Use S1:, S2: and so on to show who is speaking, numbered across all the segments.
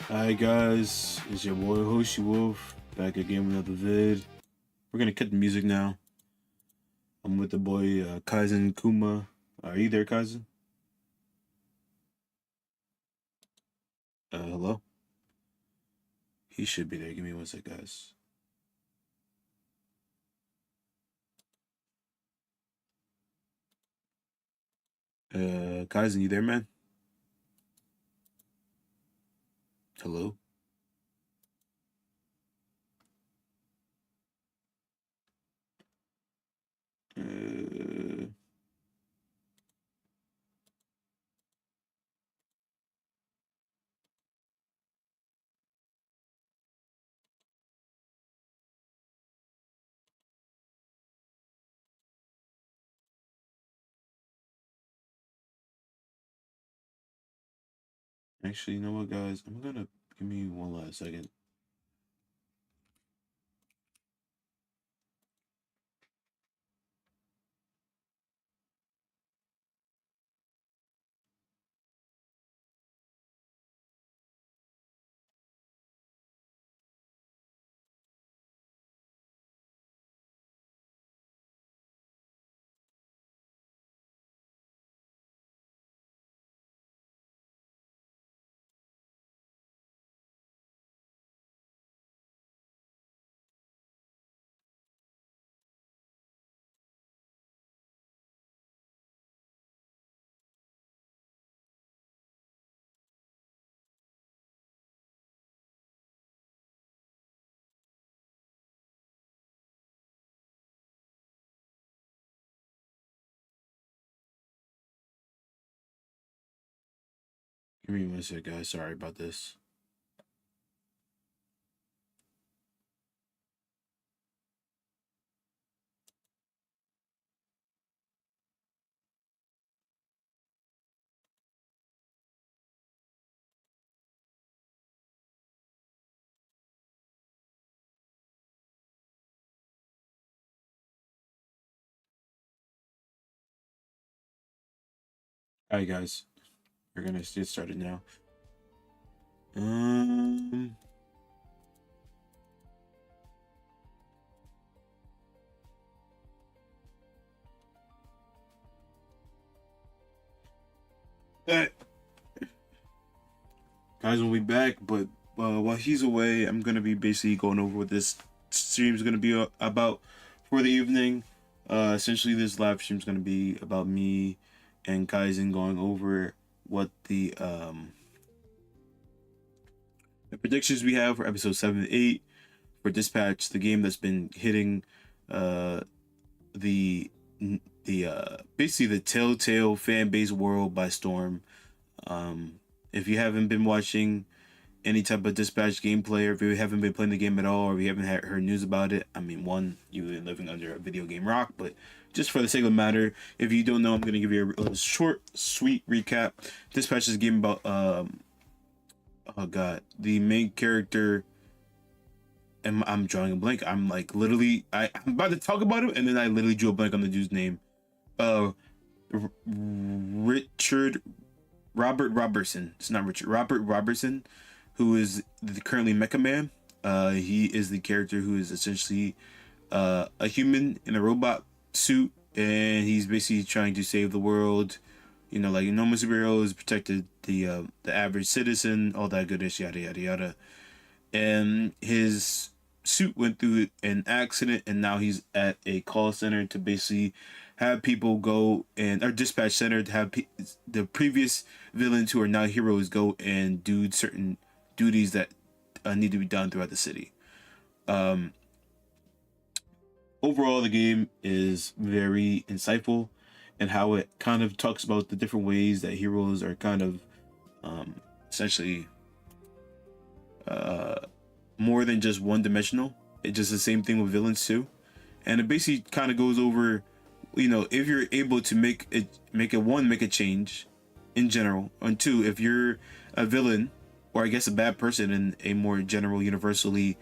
S1: Hi guys, it's your boy HoshiWolf back again with another vid. We're gonna cut the music now. I'm with the boy Kaizen Kuma. Are you there, Kaizen? Hello? He should be there. Give me one sec, guys. Kaizen, you there, man? Hello? Uh, Actually, you know what, guys? Give me one last second. Give me one sec, guys. Sorry about this. Alright, guys. We're gonna get started now. Um... Guys will be back, but while he's away, I'm gonna be basically going over what this stream is gonna be about for the evening. Essentially, this live stream is gonna be about me and Kaizen going over what the predictions we have for episode 7 and 8 for Dispatch, the game that's been hitting the basically the Telltale fan base world by storm. If you haven't been watching any type of Dispatch gameplay, or if you haven't been playing the game at all, or if you haven't heard news about it, I mean, one, you've been living under a video game rock, but just for the sake of the matter, if you don't know, I'm going to give you a short, sweet recap. Dispatch is a game about, oh god, the main character, and I'm drawing a blank. I'm like, literally, I'm about to talk about him, and then I literally drew a blank on the dude's name. Robert Robertson. It's not Richard. Robert Robertson, who is currently Mecha Man. He is the character who is essentially a human in a robot suit, and he's basically trying to save the world. You know, like normal superheroes, protected the average citizen, all that goodish, yada yada yada. And his suit went through an accident, and now he's at a call center to basically have people go and or dispatch center to have the previous villains who are now heroes go and do certain duties that need to be done throughout the city. Overall, the game is very insightful and how it kind of talks about the different ways that heroes are kind of essentially more than just one dimensional. It's just the same thing with villains too, and it basically kind of goes over, you know, if you're able to make a change in general, and two, if you're a villain or I guess a bad person in a more general, universally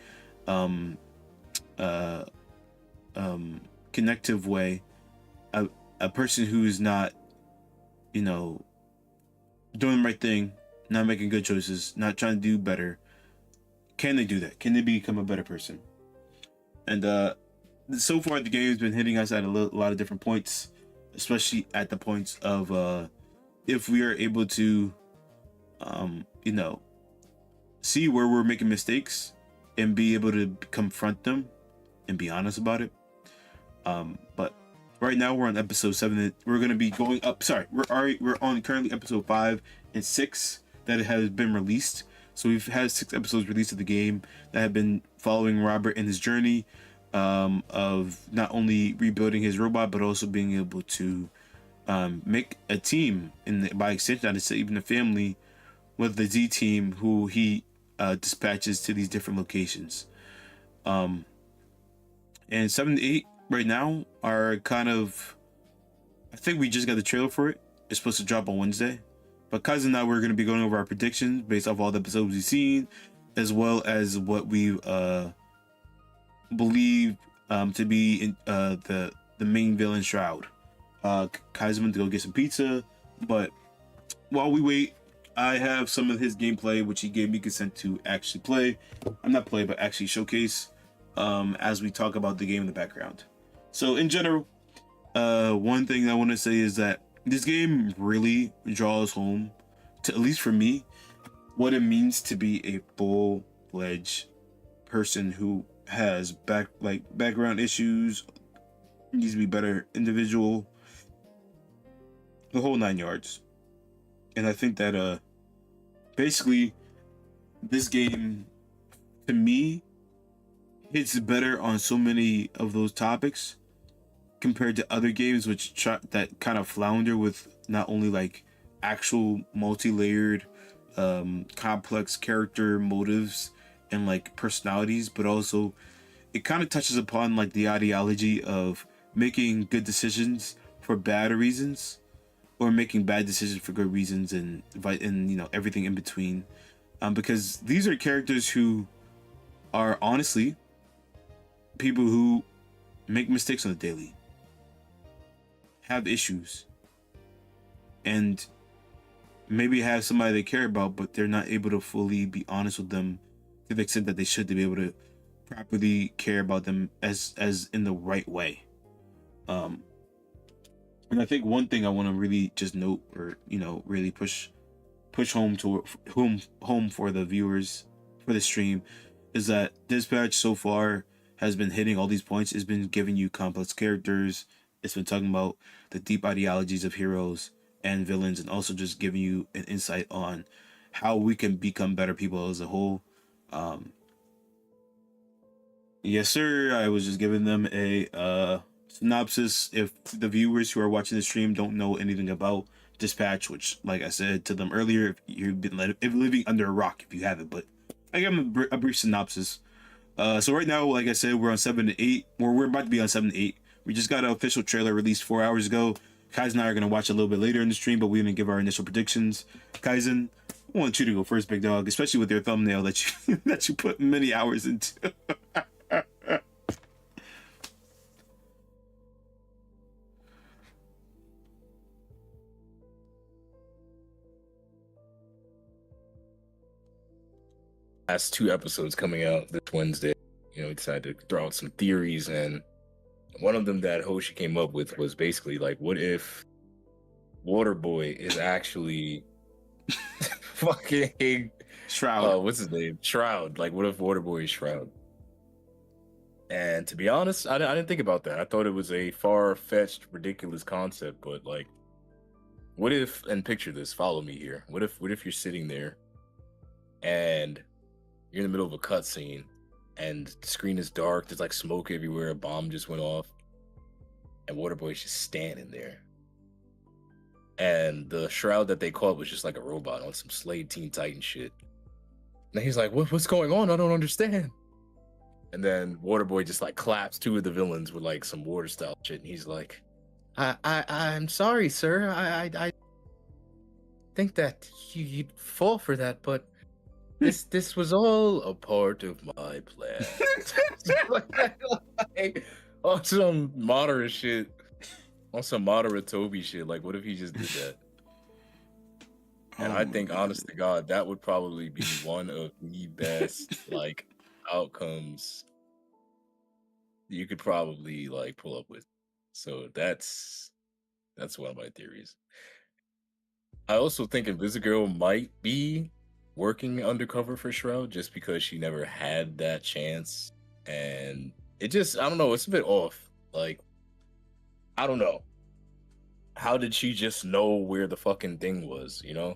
S1: connective way, a person who's not, you know, doing the right thing not making good choices, not trying to do better. Can they do that? Can they become a better person? And so far the game has been hitting us at a lot of different points, especially at the points of if we are able to you know, see where we're making mistakes and be able to confront them and be honest about it. But right now we're on episode 7. We're going to be going up. Sorry, we're on currently episode 5 and 6 that has been released. So we've had 6 episodes released of the game that have been following Robert in his journey of not only rebuilding his robot, but also being able to make a team, by extension, I'd say even a family, with the Z team who he dispatches to these different locations. And 7 to 8 right now are kind of, I think we just got the trailer for it. It's supposed to drop on Wednesday. But Kaizen and I, we're going to be going over our predictions based off all the episodes we've seen, as well as what we believe to be in, the main villain, Shroud. Kaizen went to go get some pizza, but while we wait, I have some of his gameplay, which he gave me consent to actually play. I'm not play, but actually showcase as we talk about the game in the background. So in general, one thing I want to say is that this game really draws home, to at least for me, what it means to be a full-fledged person who has background issues, needs to be better individual, the whole 9 yards. And I think that basically this game, to me, hits better on so many of those topics compared to other games that kind of flounder with not only like actual multi-layered complex character motives and like personalities, but also it kind of touches upon like the ideology of making good decisions for bad reasons, or making bad decisions for good reasons, and you know, everything in between, because these are characters who are honestly people who make mistakes on the daily, have issues, and maybe have somebody they care about, but they're not able to fully be honest with them to the extent that they should, to be able to properly care about them as in the right way. And I think one thing I want to really just note, or you know, really push home for the viewers for the stream, is that Dispatch so far has been hitting all these points. It's been giving you complex characters. It's been talking about the deep ideologies of heroes and villains, and also just giving you an insight on how we can become better people as a whole. Yes, sir. I was just giving them a synopsis. If the viewers who are watching the stream don't know anything about Dispatch, which, like I said to them earlier, if you've been living under a rock if you haven't, but I give them a brief synopsis. So right now, like I said, we're on 7 to 8. We're about to be on 7 to 8. We just got an official trailer released 4 hours ago. Kaizen and I are going to watch a little bit later in the stream, but we're going to give our initial predictions. Kaizen, I want you to go first, big dog, especially with your thumbnail that you that you put many hours into.
S2: Last 2 episodes coming out this Wednesday, you know, we decided to throw out some theories, and one of them that Hoshi came up with was basically like, what if Waterboy is actually fucking
S1: Shroud.
S2: what's his name? Shroud. Like, what if Waterboy is Shroud? And to be honest, I didn't think about that. I thought it was a far-fetched, ridiculous concept, but like, what if, and picture this, follow me here. What if you're sitting there and you're in the middle of a cutscene and the screen is dark, there's like smoke everywhere, a bomb just went off, and Waterboy's just standing there. And the Shroud that they caught was just like a robot on some Slade Teen Titan shit. And he's like, what's going on? I don't understand. And then Waterboy just like claps 2 of the villains with like some water style shit, and he's like, I'm sorry, sir. I think that you'd fall for that, but this was all a part of my plan. Like, on some moderate shit, on some moderate Toby shit. Like, what if he just did that? And
S1: Oh
S2: I
S1: my
S2: think,
S1: god.
S2: honest to God, that would probably be one of the best like outcomes you could probably like pull up with. So that's one of my theories. I also think Invisigirl might be working undercover for Shroud just because she never had that chance. And it just, I don't know, it's a bit off. Like, I don't know. How did she just know where the fucking thing was, you know?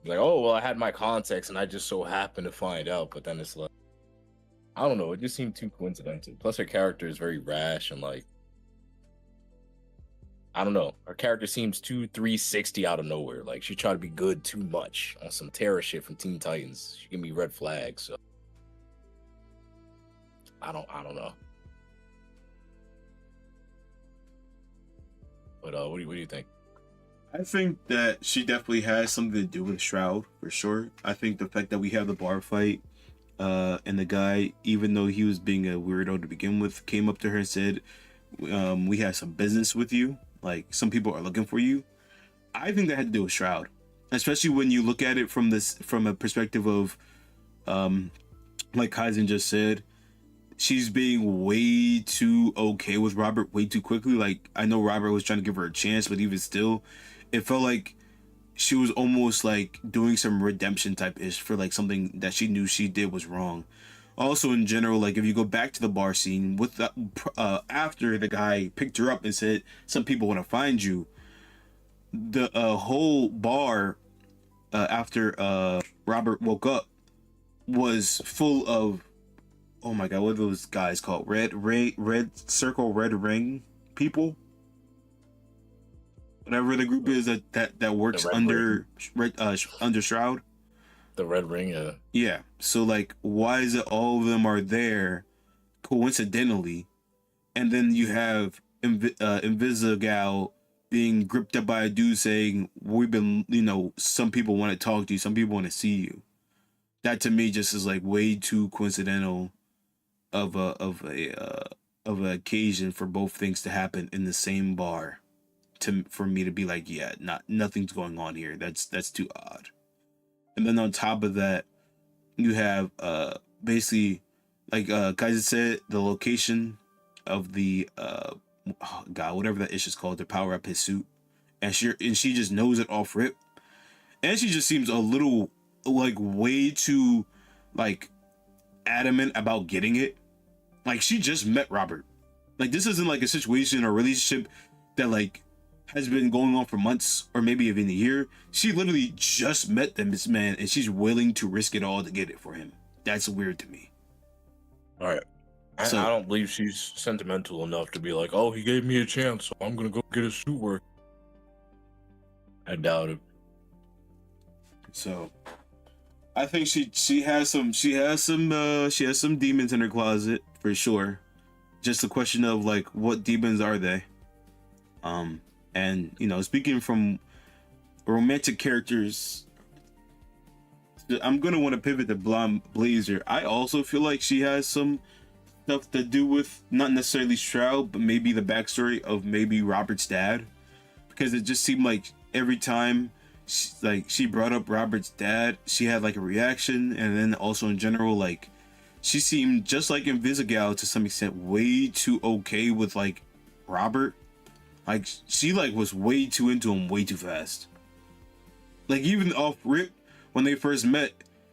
S2: Like, oh, well, I had my contacts and I just so happened to find out. But then it's like, I don't know. It just seemed too coincidental. Plus, her character is very rash and like, I don't know. Her character seems too 360 out of nowhere. Like she tried to be good too much on some terror shit from Teen Titans. She gave me red flags. So I don't know. But what do you think?
S1: I think that she definitely has something to do with Shroud for sure. I think the fact that we have the bar fight, and the guy, even though he was being a weirdo to begin with, came up to her and said, "We have some business with you. Like some people are looking for you." I think that had to do with Shroud, especially when you look at it from a perspective of, like Kaizen just said, she's being way too okay with Robert way too quickly. Like I know Robert was trying to give her a chance, but even still, it felt like she was almost like doing some redemption type ish for like something that she knew she did was wrong. Also, in general, like if you go back to the bar scene with the, after the guy picked her up and said some people want to find you, the whole bar, after Robert woke up, was full of, oh my god, what are those guys called? Red circle, red ring people. Whatever the group is that
S2: The
S1: works
S2: Red Ring.
S1: under under Shroud.
S2: The Red Ring.
S1: Yeah. So like, why is it all of them are there coincidentally, and then you have Invisigal being gripped up by a dude saying, "We've been, some people want to talk to you, some people want to see you." That to me just is like way too coincidental of a occasion for both things to happen in the same bar. For me to be like, yeah, nothing's going on here. That's too odd. And then on top of that, you have basically, like Kaiser said, the location of the oh god, whatever that ish is called, to power up his suit, and she just knows it off rip, and she just seems a little like way too like adamant about getting it. Like she just met Robert. Like this isn't like a situation or relationship that like has been going on for months or maybe even a year. She literally just met this man and she's willing to risk it all to get it for him. That's weird to me.
S2: All right. I
S1: So
S2: don't believe she's sentimental enough to be like, oh, he gave me a chance, so I'm gonna go get his suit work. I doubt it.
S1: so I think she has some demons in her closet for sure. Just a question of like what demons are they? And speaking from romantic characters, I'm gonna want to pivot to Blonde Blazer. I also feel like she has some stuff to do with not necessarily Shroud, but maybe the backstory of maybe Robert's dad, because it just seemed like every time she brought up Robert's dad, she had like a reaction, and then also in general, like she seemed just like Invisigal to some extent, way too okay with like Robert. Like she like was way too into him way too fast. Like even off rip when they first met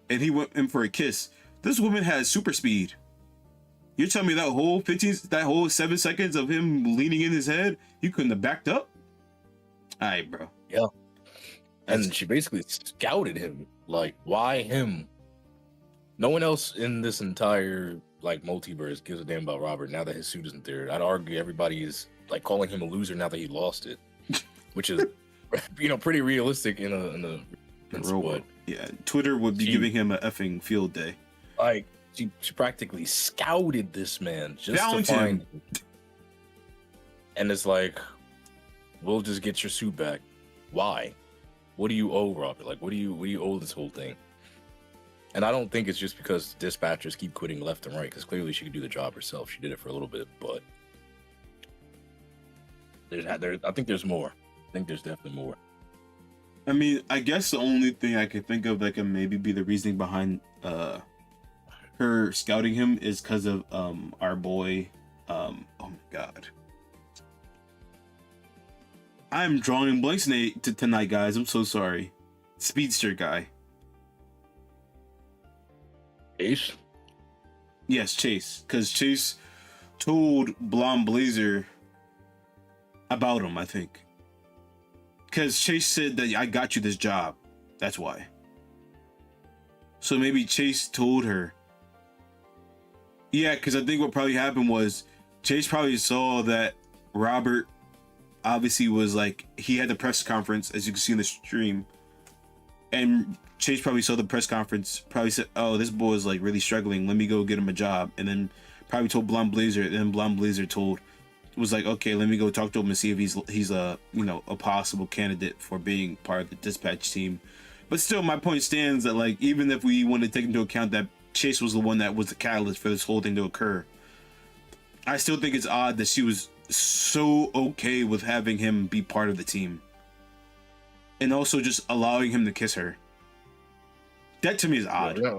S1: and he went in for a kiss, this woman has super speed. You're telling me that whole 7 seconds of him leaning in his head, you couldn't have backed up? Alright, bro.
S2: Yeah. And she basically scouted him. Like, why him? No one else in this entire like multiverse gives a damn about Robert now that his suit isn't there. I'd argue everybody is like calling him a loser now that he lost it, which is pretty realistic in a
S1: Robot. Yeah, Twitter would be giving him a effing field day.
S2: Like she practically scouted this man just
S1: Found
S2: to find
S1: him.
S2: And it's like, we'll just get your suit back. Why? What do you owe, Robert? Like, what do you owe this whole thing? And I don't think it's just because dispatchers keep quitting left and right, because clearly she could do the job herself. She did it for a little bit, but I think there's more. I think there's definitely more.
S1: I mean, I guess the only thing I could think of that can maybe be the reasoning behind her scouting him is because of our boy oh my god. I'm drawing blanks tonight, guys. I'm so sorry. Speedster guy.
S2: Ace?
S1: Yes, Chase. Because Chase told Blonde Blazer about him, I think. Because Chase said that I got you this job. That's why. So maybe Chase told her. Yeah, because I think what probably happened was Chase probably saw that Robert obviously was like, he had the press conference, as you can see in the stream. And Chase probably saw the press conference, probably said, oh, this boy is like really struggling. Let me go get him a job. And then probably told Blonde Blazer. And then Blonde Blazer was like, okay, let me go talk to him and see if he's a, you know, a possible candidate for being part of the dispatch team. But still, my point stands that, like, even if we want to take into account that Chase was the one that was the catalyst for this whole thing to occur, I still think it's odd that she was so okay with having him be part of the team. And also just allowing him to kiss her. That to me is odd.
S2: Yeah,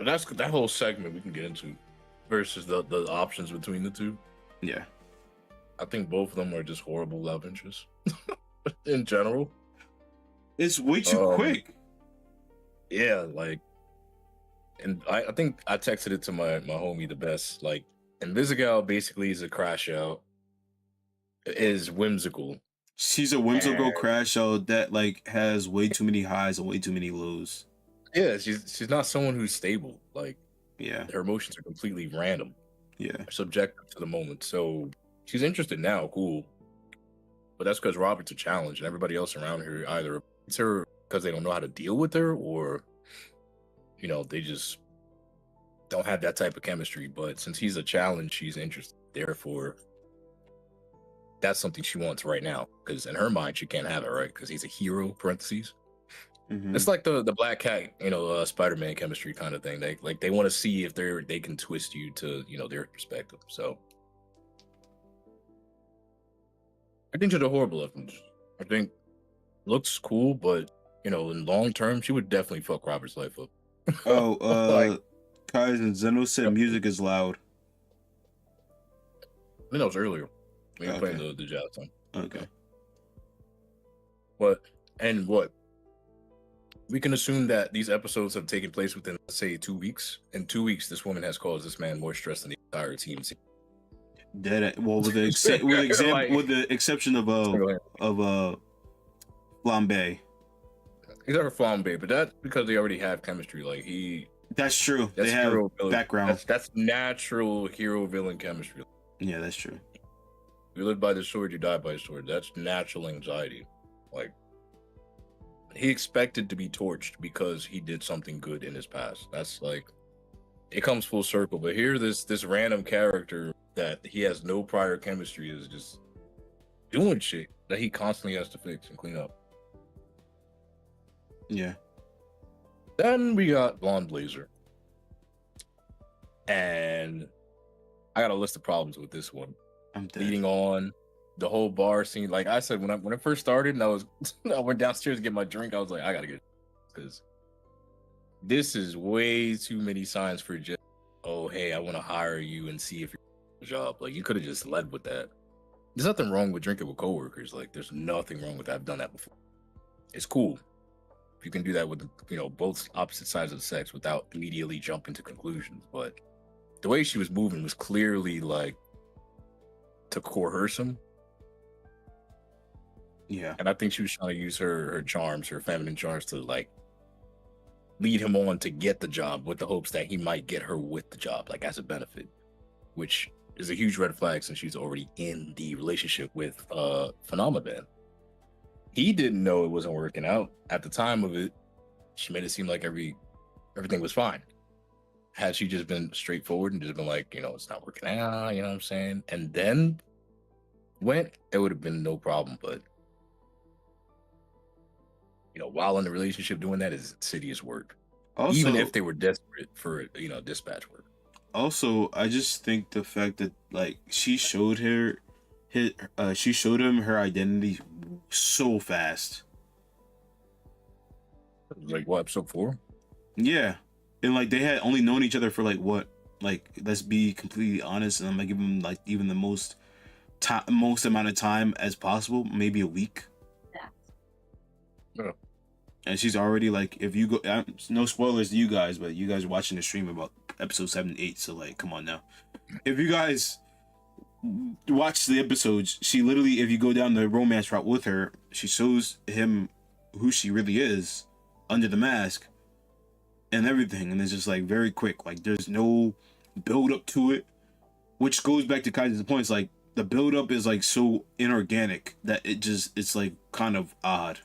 S2: that's that whole segment we can get into versus the options between the two.
S1: Yeah.
S2: I think both of them are just horrible love interests in general.
S1: It's way too quick.
S2: Yeah, like, and I think I texted it to my homie the best. Like, Invisigal basically is a crash out, is whimsical.
S1: She's a whimsical crash out that like has way too many highs and way too many lows.
S2: Yeah, she's not someone who's stable. Like,
S1: yeah,
S2: her emotions are completely random.
S1: Yeah,
S2: subjective to the moment. So she's interested now, cool. But that's because Robert's a challenge, and everybody else around her either it's her because they don't know how to deal with her, or you know, they just don't have that type of chemistry. But since he's a challenge, she's interested. Therefore, that's something she wants right now. Because in her mind, she can't have it, right? Because he's a hero. Parentheses.
S1: Mm-hmm.
S2: It's like the Black Cat, you know, Spider-Man chemistry kind of thing. They want to see if they can twist you to, you know, their perspective. So I think she's a horrible influence. I think looks cool, but you know, in long term, she would definitely fuck Robert's life up.
S1: Oh,
S2: like,
S1: Kaizen Zeno said music is loud.
S2: I think that was earlier. We were playing the jazz song.
S1: Okay.
S2: What? We can assume that these episodes have taken place within, let's say, 2 weeks. In 2 weeks, this woman has caused this man more stress than the entire team.
S1: Well, with the exception of Flambe.
S2: He's our Flambe, but that's because they already have chemistry. Like
S1: that's true. They have background.
S2: That's natural hero villain chemistry.
S1: Yeah, that's true.
S2: You live by the sword, you die by the sword. That's natural anxiety. Like, he expected to be torched because he did something good in his past. That's like, it comes full circle. But here, this random character that he has no prior chemistry is just doing shit that he constantly has to fix and clean up.
S1: Yeah.
S2: Then we got Blonde Blazer. And I got a list of problems with this one.
S1: I'm dead.
S2: Leading on the whole bar scene. Like I said, when it first started and I went downstairs to get my drink, I was like, I gotta get, because this is way too many signs for just, oh, hey, I want to hire you and see if you're a job. Like, you could have just led with that. There's nothing wrong with drinking with coworkers. Like, there's nothing wrong with that. I've done that before. It's cool. You can do that with, you know, both opposite sides of the sex without immediately jumping to conclusions. But the way she was moving was clearly like to coerce him.
S1: Yeah.
S2: And I think she was trying to use her charms, her feminine charms, to like lead him on to get the job with the hopes that he might get her with the job, like as a benefit, which is a huge red flag since she's already in the relationship with Phenomenon. He didn't know it wasn't working out. At the time of it, she made it seem like everything was fine. Had she just been straightforward and just been like, you know, it's not working out, you know what I'm saying? And then it would have been no problem. But, you know, while in the relationship, doing that is insidious work. Also, even if they were desperate for, you know, dispatch work.
S1: Also, I just think the fact that like she showed him her identity so fast.
S2: Like what, episode 4?
S1: Yeah, and like they had only known each other for like what, like let's be completely honest, and I'm gonna give them like even the most amount of time as possible, maybe a week.
S2: Yeah.
S1: And she's already like, if you go, no spoilers to you guys, but you guys are watching the stream about episode 7 and 8, so like, come on now. If you guys watch the episodes, she literally, if you go down the romance route with her, she shows him who she really is under the mask and everything, and it's just like very quick. Like there's no build up to it, which goes back to Kaizen's points. Like the build up is like so inorganic that it's like kind of odd.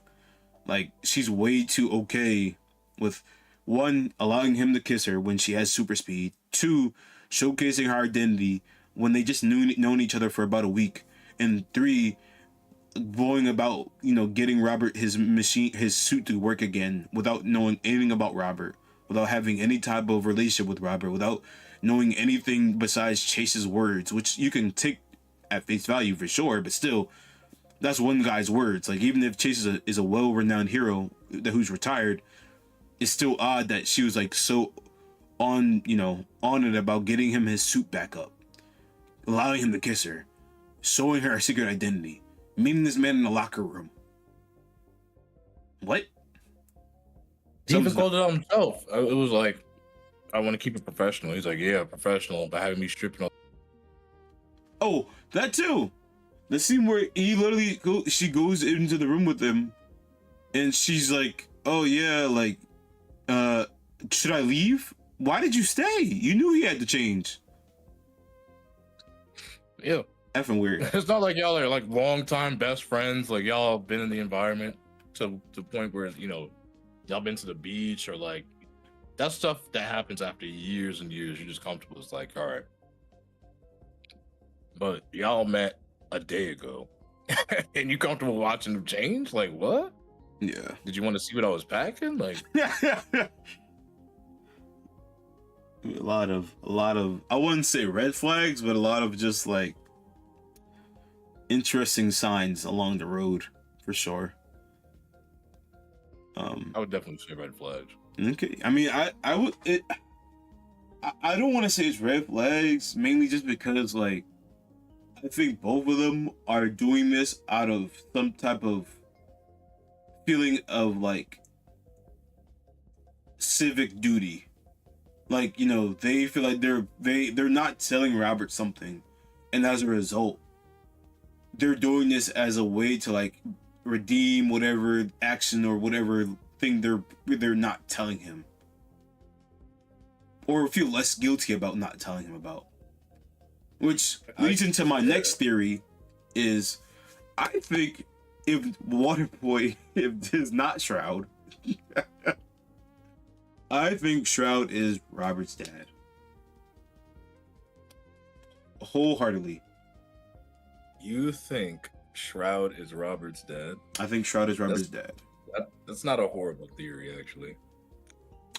S1: Like she's way too okay with, one, allowing him to kiss her when she has super speed, two, showcasing her identity when they just known each other for about a week, and three, going about, getting Robert his suit to work again without knowing anything about Robert, without having any type of relationship with Robert, without knowing anything besides Chase's words, which you can take at face value for sure, but still, that's one guy's words. Like even if Chase is a well-renowned hero who's retired, it's still odd that she was like so on it about getting him his suit back up, allowing him to kiss her, showing her secret identity, meeting this man in the locker room. What?
S2: He even called it out himself. It was like, I want to keep it professional. He's like, yeah, professional, by having me stripping.
S1: Oh, that too. The scene where he literally she goes into the room with him, and she's like, "Oh yeah, like, should I leave? Why did you stay? You knew he had to change."
S2: Yeah,
S1: effing weird.
S2: It's not like y'all are like longtime best friends. Like y'all been in the environment to the point where y'all been to the beach, or like that stuff that happens after years and years. You're just comfortable. It's like, all right, but y'all met a day ago and you comfortable watching them change? Like what?
S1: Yeah.
S2: Did you want to see what I was packing? Like
S1: a lot of I wouldn't say red flags, but a lot of just like interesting signs along the road for sure.
S2: I would definitely say red flags.
S1: Okay. I mean, I would I don't want to say it's red flags, mainly just because like I think both of them are doing this out of some type of feeling of like civic duty. Like, they feel like they're not telling Robert something, and as a result, they're doing this as a way to like redeem whatever action or whatever thing they're not telling him, or feel less guilty about not telling him about. Which leads into my next theory is, I think if Waterboy is not Shroud, I think Shroud is Robert's dad. Wholeheartedly.
S2: You think Shroud is Robert's dad?
S1: I think Shroud is Robert's dad.
S2: That's not a horrible theory, actually.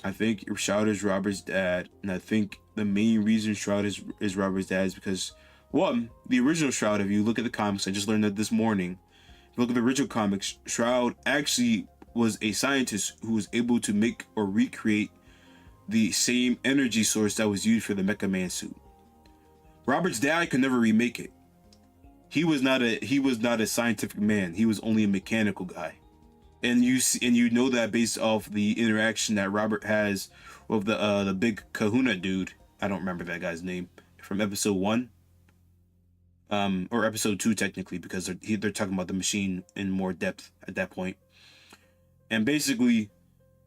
S1: I think Shroud is Robert's dad, and I think the main reason Shroud is Robert's dad is because, one, the original Shroud, if you look at the comics, I just learned that this morning, if you look at the original comics, Shroud actually was a scientist who was able to make or recreate the same energy source that was used for the Mecha Man suit. Robert's dad could never remake it. He was not a scientific man. He was only a mechanical guy. And you know that based off the interaction that Robert has with the big Kahuna dude. I don't remember that guy's name from episode 1, or episode 2 technically, because they're talking about the machine in more depth at that point. And basically,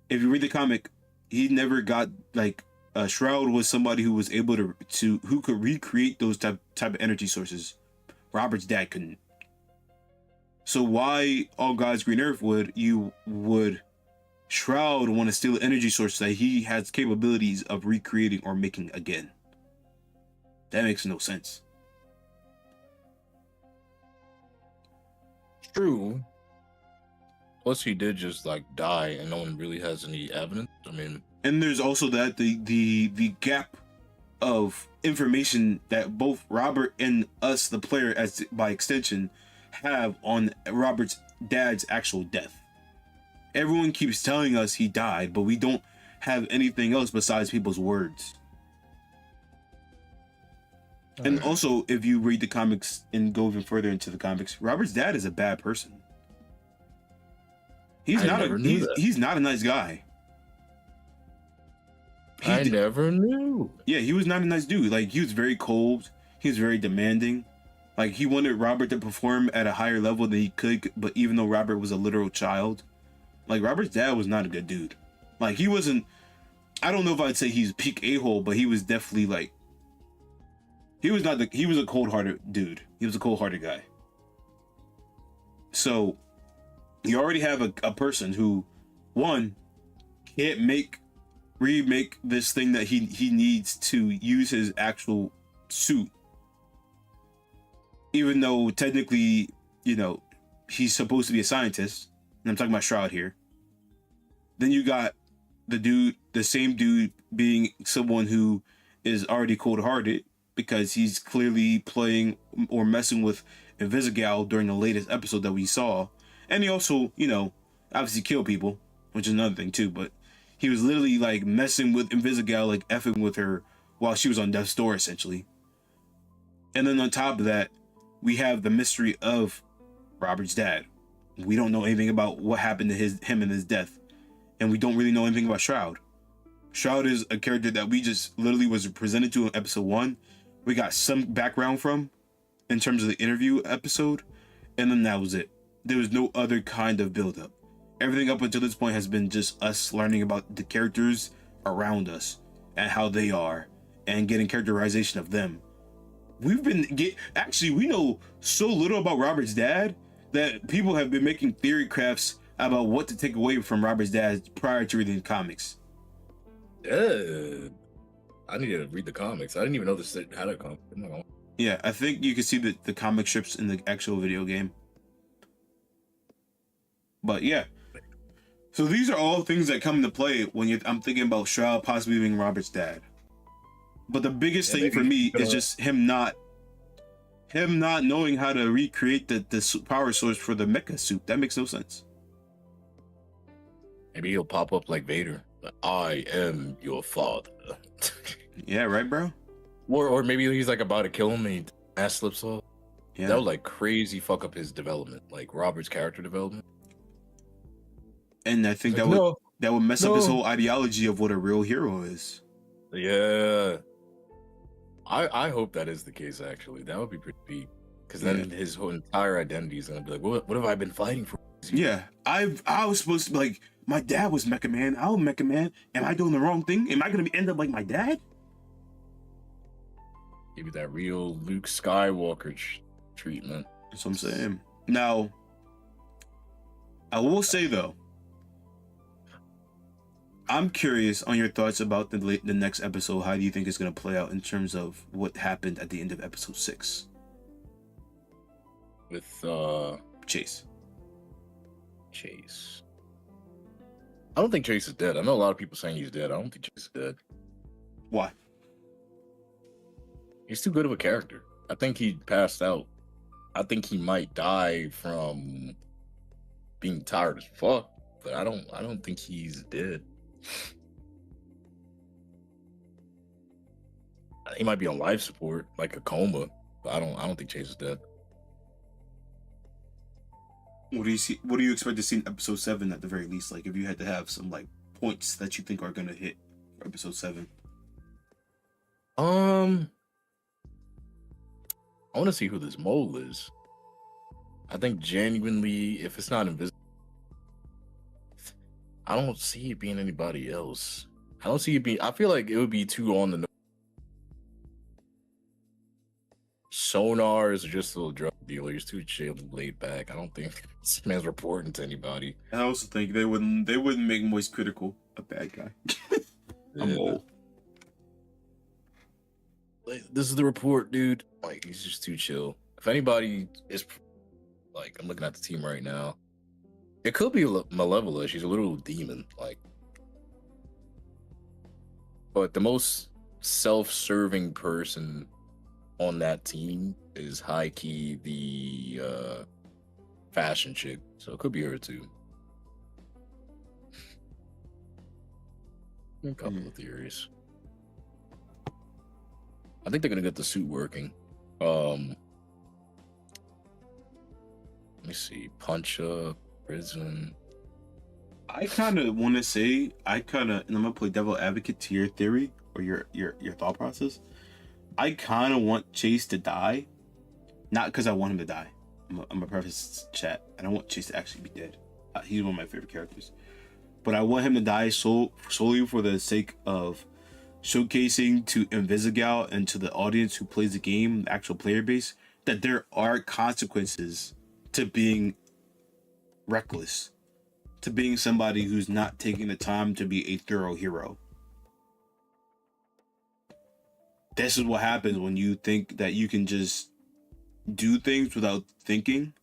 S1: if you read the comic, he never got like Shroud was somebody who was able to who could recreate those type of energy sources. Robert's dad couldn't. So why on God's green earth would Shroud want to steal an energy source that he has capabilities of recreating or making again? That makes no sense.
S2: True. Plus, he did just like die, and no one really has any evidence. I mean,
S1: and there's also that the gap of information that both Robert and us, the player, as by extension, have on Robert's dad's actual death. Everyone keeps telling us he died, but we don't have anything else besides people's words. And also, if you read the comics and go even further into the comics, Robert's dad is a bad person. He's not a nice guy.
S2: I never knew.
S1: Yeah, he was not a nice dude. Like, he was very cold. He was very demanding. Like, he wanted Robert to perform at a higher level than he could, but even though Robert was a literal child, like, Robert's dad was not a good dude. Like, he wasn't, I don't know if I'd say he's peak a-hole, but he was definitely, like, he was a cold-hearted dude. He was a cold-hearted guy. So, you already have a person who, one, can't remake this thing that he needs to use his actual suit. Even though technically, you know, he's supposed to be a scientist. And I'm talking about Shroud here. Then you got the same dude being someone who is already cold-hearted because he's clearly playing or messing with Invisigal during the latest episode that we saw. And he also, you know, obviously killed people, which is another thing too, but he was literally like messing with Invisigal, like effing with her while she was on death's door, essentially. And then on top of that, we have the mystery of Robert's dad. We don't know anything about what happened to him and his death. And we don't really know anything about Shroud. Shroud is a character that we just literally was presented to in episode 1. We got some background from in terms of the interview episode, and then that was it. There was no other kind of build-up. Everything up until this point has been just us learning about the characters around us and how they are and getting characterization of them. We know so little about Robert's dad that people have been making theory crafts about what to take away from Robert's dad prior to reading the comics.
S2: I need to read the comics. I didn't even know this had a comic.
S1: Yeah, I think you can see the comic strips in the actual video game. But yeah. So these are all things that come into play when I'm thinking about Shroud possibly being Robert's dad. But the biggest thing for me is just him not knowing how to recreate the power source for the mecha suit. That makes no sense.
S2: Maybe he'll pop up like Vader. I am your father.
S1: Yeah, right, bro?
S2: Or maybe he's like about to kill him and he ass slips off.
S1: Yeah.
S2: That would like crazy fuck up his development, like Robert's character development.
S1: And I think that would mess up his whole ideology of what a real hero is.
S2: Yeah. I hope that is the case, actually. That would be pretty deep. Because then his whole entire identity is going to be like, what have I been fighting for?
S1: Yeah. I was supposed to be like, my dad was Mecha Man. I'm Mecha Man. Am I doing the wrong thing? Am I going to end up like my dad?
S2: Give you that real Luke Skywalker treatment.
S1: That's what I'm saying. Now, I will say, though, I'm curious on your thoughts about the next episode. How do you think it's going to play out in terms of what happened at the end of episode 6?
S2: With
S1: Chase.
S2: I don't think Chase is dead. I know a lot of people saying he's dead. I don't think Chase is dead.
S1: Why?
S2: He's too good of a character. I think he passed out. I think he might die from being tired as fuck, but I don't think he's dead. He might be on life support, like a coma, but I don't think Chase is dead.
S1: What do you expect to see in episode 7 at the very least? Like, if you had to have some like points that you think are gonna hit for episode 7.
S2: I want to see who this mole is. I think genuinely, if it's not invisible, I don't see it being anybody else. I don't see it being. I feel like it would be too on the nose. Sonar is just a little drug dealer. He's too chill, laid back. I don't think this man's reporting to anybody.
S1: I also think they wouldn't make Moist Critical a bad guy. A mole.
S2: Like, this is the report, dude. Like, he's just too chill. If anybody is, like, I'm looking at the team right now. It could be Malevola. She's a little demon, like. But the most self-serving person on that team is high-key the fashion chick. So it could be her too. A couple of theories. I think they're gonna get the suit working. Let me see. Punch up, prison.
S1: I kind of want to say, and I'm gonna play devil advocate to your theory or your thought process. I kind of want Chase to die, not because I want him to die. I'm gonna preface chat. I don't want Chase to actually be dead. He's one of my favorite characters, but I want him to die solely for the sake of showcasing to Invisigal and to the audience who plays the game, the actual player base, that there are consequences to being reckless, to being somebody who's not taking the time to be a thorough hero. This is what happens when you think that you can just do things without thinking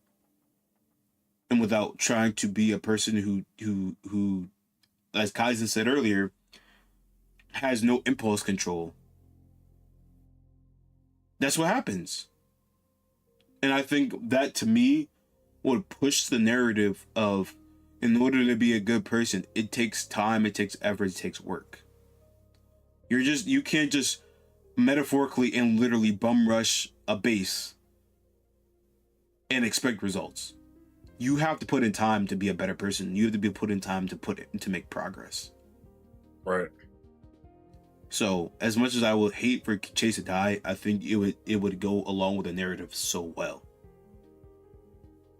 S1: and without trying to be a person who, as Kaizen said earlier, has no impulse control. That's what happens. And I think that, to me, would push the narrative of, in order to be a good person, it takes time, it takes effort, it takes work. You can't just metaphorically and literally bum rush a base and expect results. You have to put in time to be a better person. You have to be put in time to make progress.
S2: Right.
S1: So, as much as I would hate for Chase to die, I think it would go along with the narrative so well.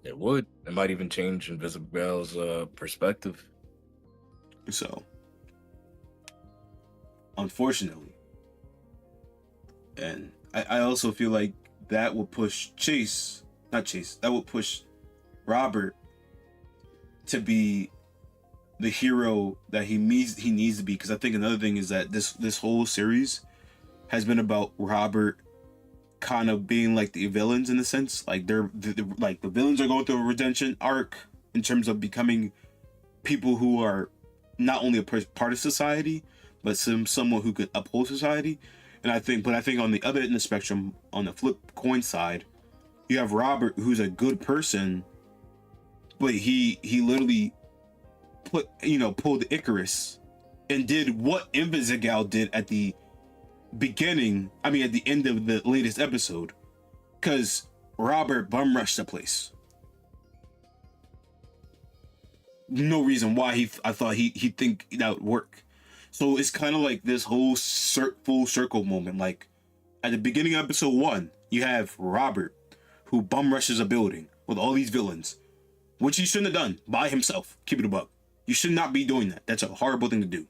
S2: It would. It might even change Invisigal's perspective.
S1: So, unfortunately, and I also feel like that will push that will push Robert to be the hero that he needs to be. Because I think another thing is that this whole series has been about Robert kind of being like the villains, in a sense. Like like the villains are going through a redemption arc in terms of becoming people who are not only a part of society, but someone who could uphold society. And I think on the other end of the spectrum, on the flip coin side, you have Robert, who's a good person, but he literally pulled the Icarus and did what Invisigal did at the beginning. I mean, at the end of the latest episode, because Robert bum rushed the place. No reason why I thought he'd think that would work. So it's kind of like this whole full circle moment. Like at the beginning of episode 1, you have Robert who bum rushes a building with all these villains, which he shouldn't have done by himself. Keep it a buck. You should not be doing that. That's a horrible thing to do.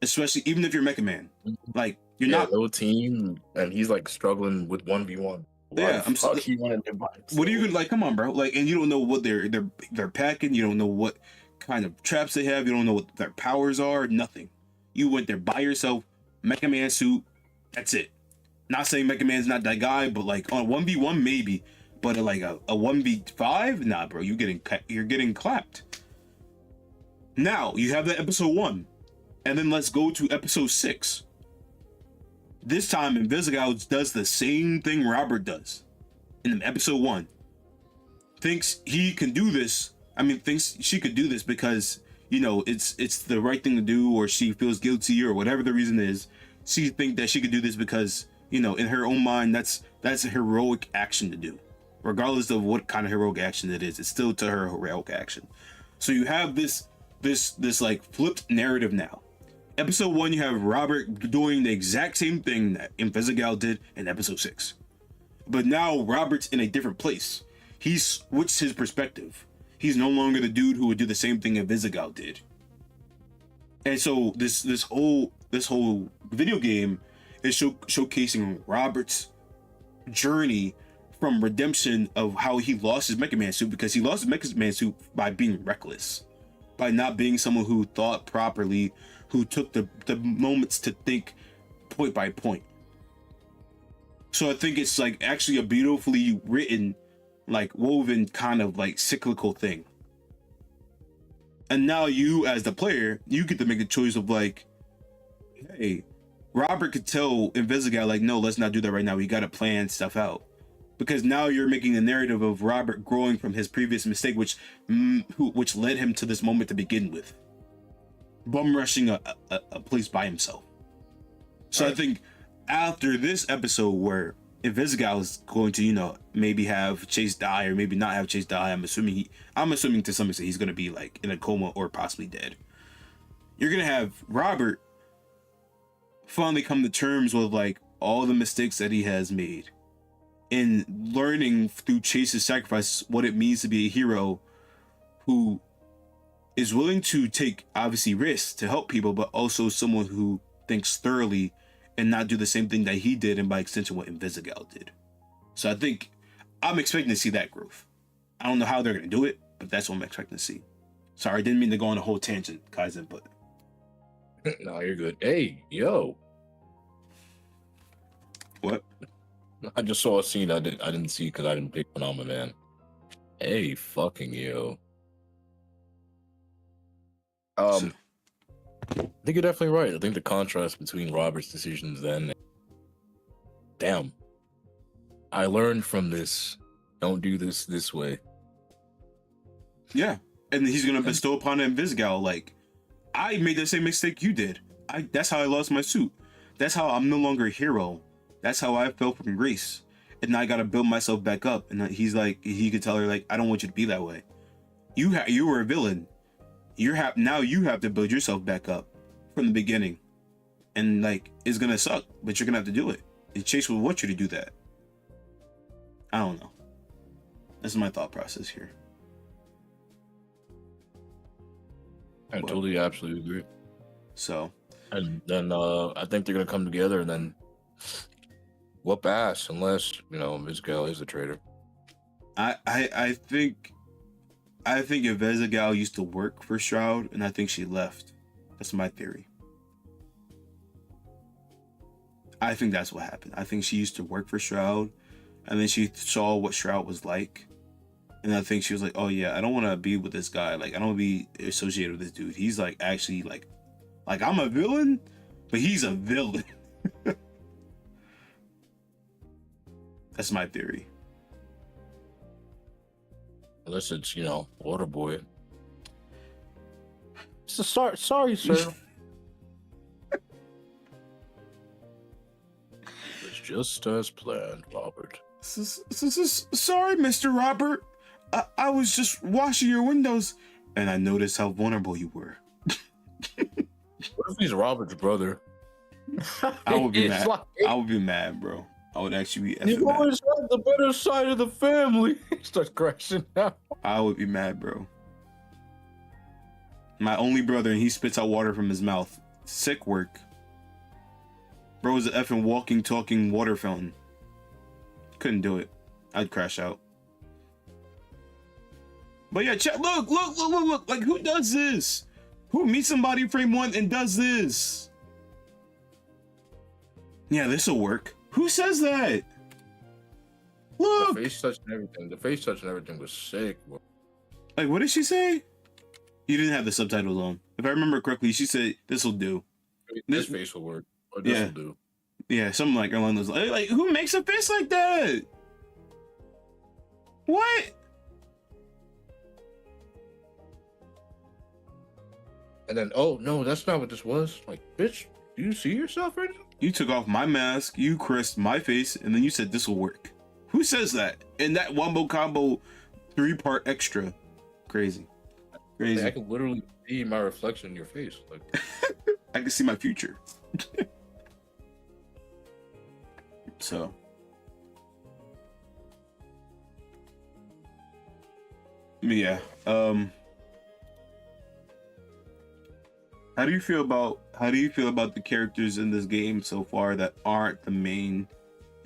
S1: Especially even if you're Mecha Man. Like, you're not
S2: little team, and he's like struggling with 1v1.
S1: Yeah, I'm so. What are you gonna, like? Come on, bro. Like, and you don't know what they're packing. You don't know what kind of traps they have. You don't know what their powers are. Nothing. You went there by yourself, Mecha Man suit. That's it. Not saying Mecha Man's not that guy, but like on 1v1 maybe, but like a 1v5, nah, bro. You're getting clapped. Now you have that episode 1, and then let's go to episode 6. This time, Invisigal does the same thing Robert does in episode 1. Thinks he can do this. I mean, thinks she could do this because, it's the right thing to do, or she feels guilty, or whatever the reason is. She thinks that she could do this because, in her own mind, that's a heroic action to do. Regardless of what kind of heroic action it is, it's still to her heroic action. So you have this like flipped narrative now. Episode 1, you have Robert doing the exact same thing that Invisigal did in episode 6. But now Robert's in a different place. He's switched his perspective. He's no longer the dude who would do the same thing Invisigal did. And so this whole video game is showcasing Robert's journey from redemption of how he lost his Mecha Man suit, because he lost his Mecha Man suit by being reckless, by not being someone who thought properly, who took the moments to think point by point. So I think it's like actually a beautifully written, like woven kind of like cyclical thing. And now you, as the player, you get to make the choice of like, hey, Robert could tell Invisigal like, no, let's not do that right now. We got to plan stuff out. Because now you're making a narrative of Robert growing from his previous mistake, which led him to this moment to begin with. bum rushing a place by himself. So I think after this episode where Invisigal is going to, maybe have Chase die or maybe not have Chase die, I'm assuming to some extent he's gonna be like in a coma or possibly dead. You're gonna have Robert finally come to terms with like all the mistakes that he has made and learning through Chase's sacrifice what it means to be a hero who is willing to take obviously risks to help people, but also someone who thinks thoroughly and not do the same thing that he did, and by extension what Invisigal did. So I think I'm expecting to see that growth. I don't know how they're gonna do it, but that's what I'm expecting to see. Sorry, I didn't mean to go on a whole tangent, Kaizen, but
S2: no, you're good. Hey, yo.
S1: What?
S2: I just saw a scene I didn't see because I didn't pick one on my man. Hey, fucking yo. I think you're definitely right. I think the contrast between Robert's decisions then, damn, I learned from this. Don't do this way.
S1: Yeah, and he's gonna bestow upon Invisigal like, I made the same mistake you did. That's how I lost my suit. That's how I'm no longer a hero. That's how I fell from grace, and now I gotta build myself back up. And he's like, he could tell her like, I don't want you to be that way. You were a villain. Now you have to build yourself back up from the beginning, and like it's gonna suck, but you're gonna have to do it. And Chase will want you to do that. I don't know. This is my thought process here.
S2: I totally, absolutely agree.
S1: So,
S2: and then I think they're gonna come together and then whoop ass, unless Invisigal is a traitor.
S1: I think Invisigal used to work for Shroud, and I think she left. That's my theory. I think that's what happened. I think she used to work for Shroud, and then she saw what Shroud was like, and I think she was like, "Oh yeah, I don't want to be with this guy. Like, I don't want to be associated with this dude. He's like actually like I'm a villain, but he's a villain." That's my theory.
S2: Unless it's, Water Boy. Sorry, sir. It's just as planned, Robert.
S1: Sorry, Mr. Robert. I was just washing your windows, and I noticed how vulnerable you were.
S2: What if he's Robert's brother?
S1: I would be mad. I would be mad, bro. I would actually be.
S2: You've always had the better side of the family. Starts crashing out.
S1: I would be mad, bro. My only brother, and he spits out water from his mouth. Sick work. Bro was an effing walking, talking water fountain. Couldn't do it. I'd crash out. But yeah, chat. Look. Like, who does this? Who meets somebody frame one and does this? Yeah, this'll work. Who says that? Look!
S2: The face touch and everything. The face touch and everything was sick, bro.
S1: Like, what did she say? You didn't have the subtitles on. If I remember correctly, she said, this'll do.
S2: This face will work. Or this'll do.
S1: Yeah, something like along those lines. Like, who makes a face like that? What?
S2: And then, oh, no, that's not what this was. Like, bitch, do you see yourself right now?
S1: You took off my mask, you caressed my face, and then you said this will work. Who says that? And that wombo combo 3-part extra. Crazy.
S2: I can literally see my reflection in your face. Like,
S1: I can see my future. So. Yeah. How do you feel about the characters in this game so far that aren't the main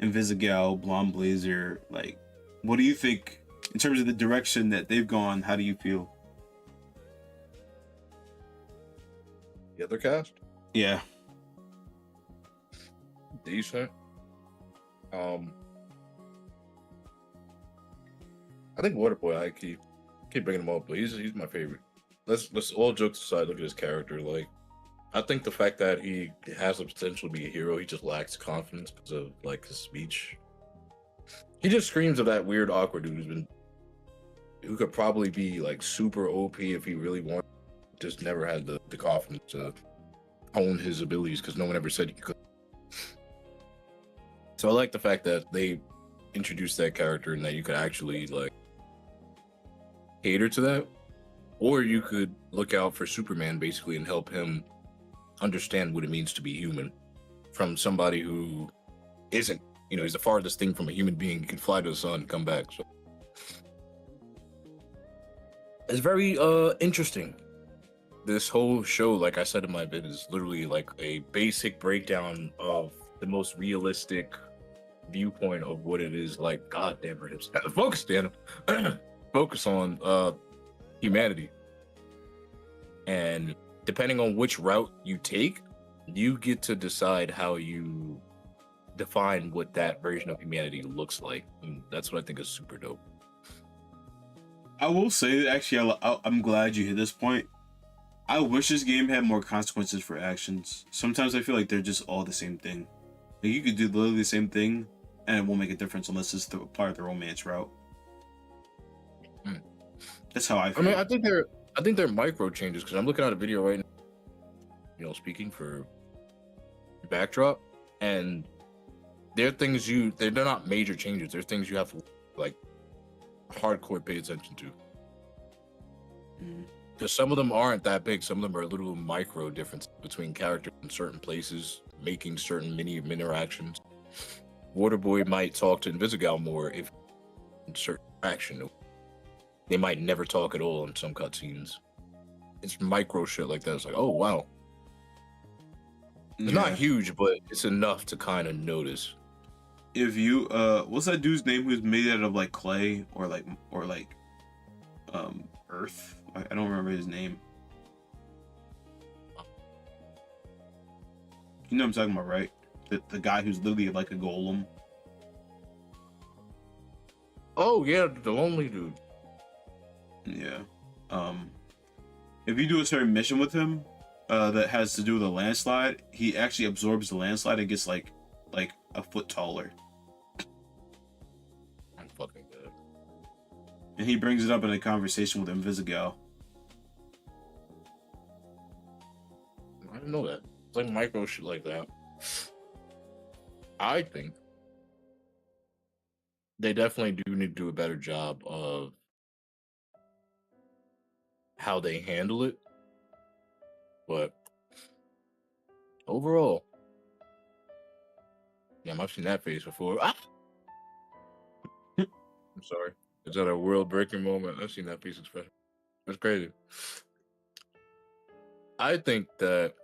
S1: Invisigal, Blonde Blazer? Like, what do you think in terms of the direction that they've gone? How do you feel?
S2: the other cast?
S1: Yeah.
S2: Decent. I think Waterboy, I keep bringing him up, but he's my favorite. Let's all jokes aside, look at his character. Like, I think the fact that he has the potential to be a hero, he just lacks confidence because of like his speech. He just screams of that weird awkward dude who could probably be like super OP if he really wanted, just never had the confidence to hone his abilities because no one ever said he could. So I like the fact that they introduced that character and that you could actually like cater to that, or you could look out for Superman basically and help him understand what it means to be human from somebody who isn't. You know, he's the farthest thing from a human being. He can fly to the sun and come back. So it's very interesting. This whole show, like I said in my vid, is literally like a basic breakdown of the most realistic viewpoint of what it is like. God damn it, focus, Dan. Focus on humanity. And depending on which route you take, you get to decide how you define what that version of humanity looks like. And that's what I think is super dope.
S1: I will say, actually, I'm glad you hit this point. I wish this game had more consequences for actions. Sometimes I feel like they're just all the same thing. Like, you could do literally the same thing, and it won't make a difference unless it's part of the romance route. That's how I feel.
S2: I mean, I think they're micro changes because I'm looking at a video right now, you know, speaking for backdrop, and they're things they're not major changes. They're things you have to like hardcore pay attention to. Because some of them aren't that big. Some of them are little micro differences between characters in certain places, making certain mini interactions. Waterboy might talk to Invisigal more if in certain action. They might never talk at all in some cutscenes. It's micro shit like that. It's like, oh wow. It's not huge, but it's enough to kind of notice.
S1: If you what's that dude's name who's made out of like clay or earth? I don't remember his name. You know what I'm talking about, right? The guy who's literally like a golem.
S2: Oh yeah, the lonely dude.
S1: Yeah. If you do a certain mission with him, that has to do with a landslide, he actually absorbs the landslide and gets like a foot taller.
S2: I'm fucking good.
S1: And he brings it up in a conversation with Invisigal.
S2: I didn't know that. It's like micro shit like that. I think they definitely do need to do a better job of how they handle it. But overall, yeah, I've seen that face before. Ah! I'm sorry. Is that a world breaking moment? I've seen that piece expression. It's crazy. I think that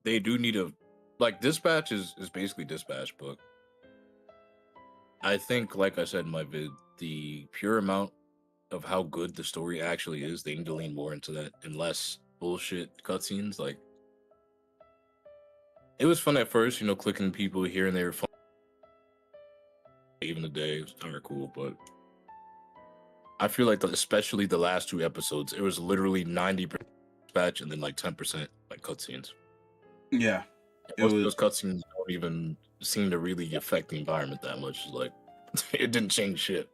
S2: they do need a Dispatch is basically Dispatch, but I think, like I said in my vid, the pure amount of how good the story actually is, they need to lean more into that and less bullshit cutscenes. Like, it was fun at first, you know, clicking people here and there. Even the day, it was kind of cool, but I feel like especially the last 2 episodes, it was literally 90% Dispatch and then like 10% like cutscenes.
S1: Yeah.
S2: Those cutscenes don't even seem to really affect the environment that much. Like, it didn't change shit.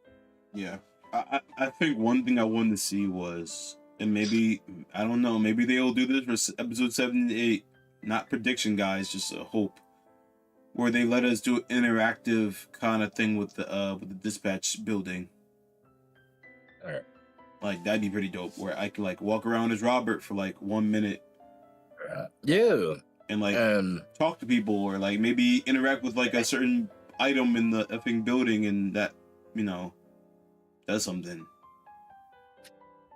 S1: Yeah. I think one thing I wanted to see was, and maybe, I don't know, maybe they'll do this for episode 7 and 8. Not prediction, guys, just a hope. Where they let us do an interactive kind of thing with the dispatch building.
S2: Alright.
S1: Like, that'd be pretty dope. Where I could like walk around as Robert for like 1 minute.
S2: Yeah.
S1: And like talk to people, or like maybe interact with like a certain item in the effing building, and that, you know, does something.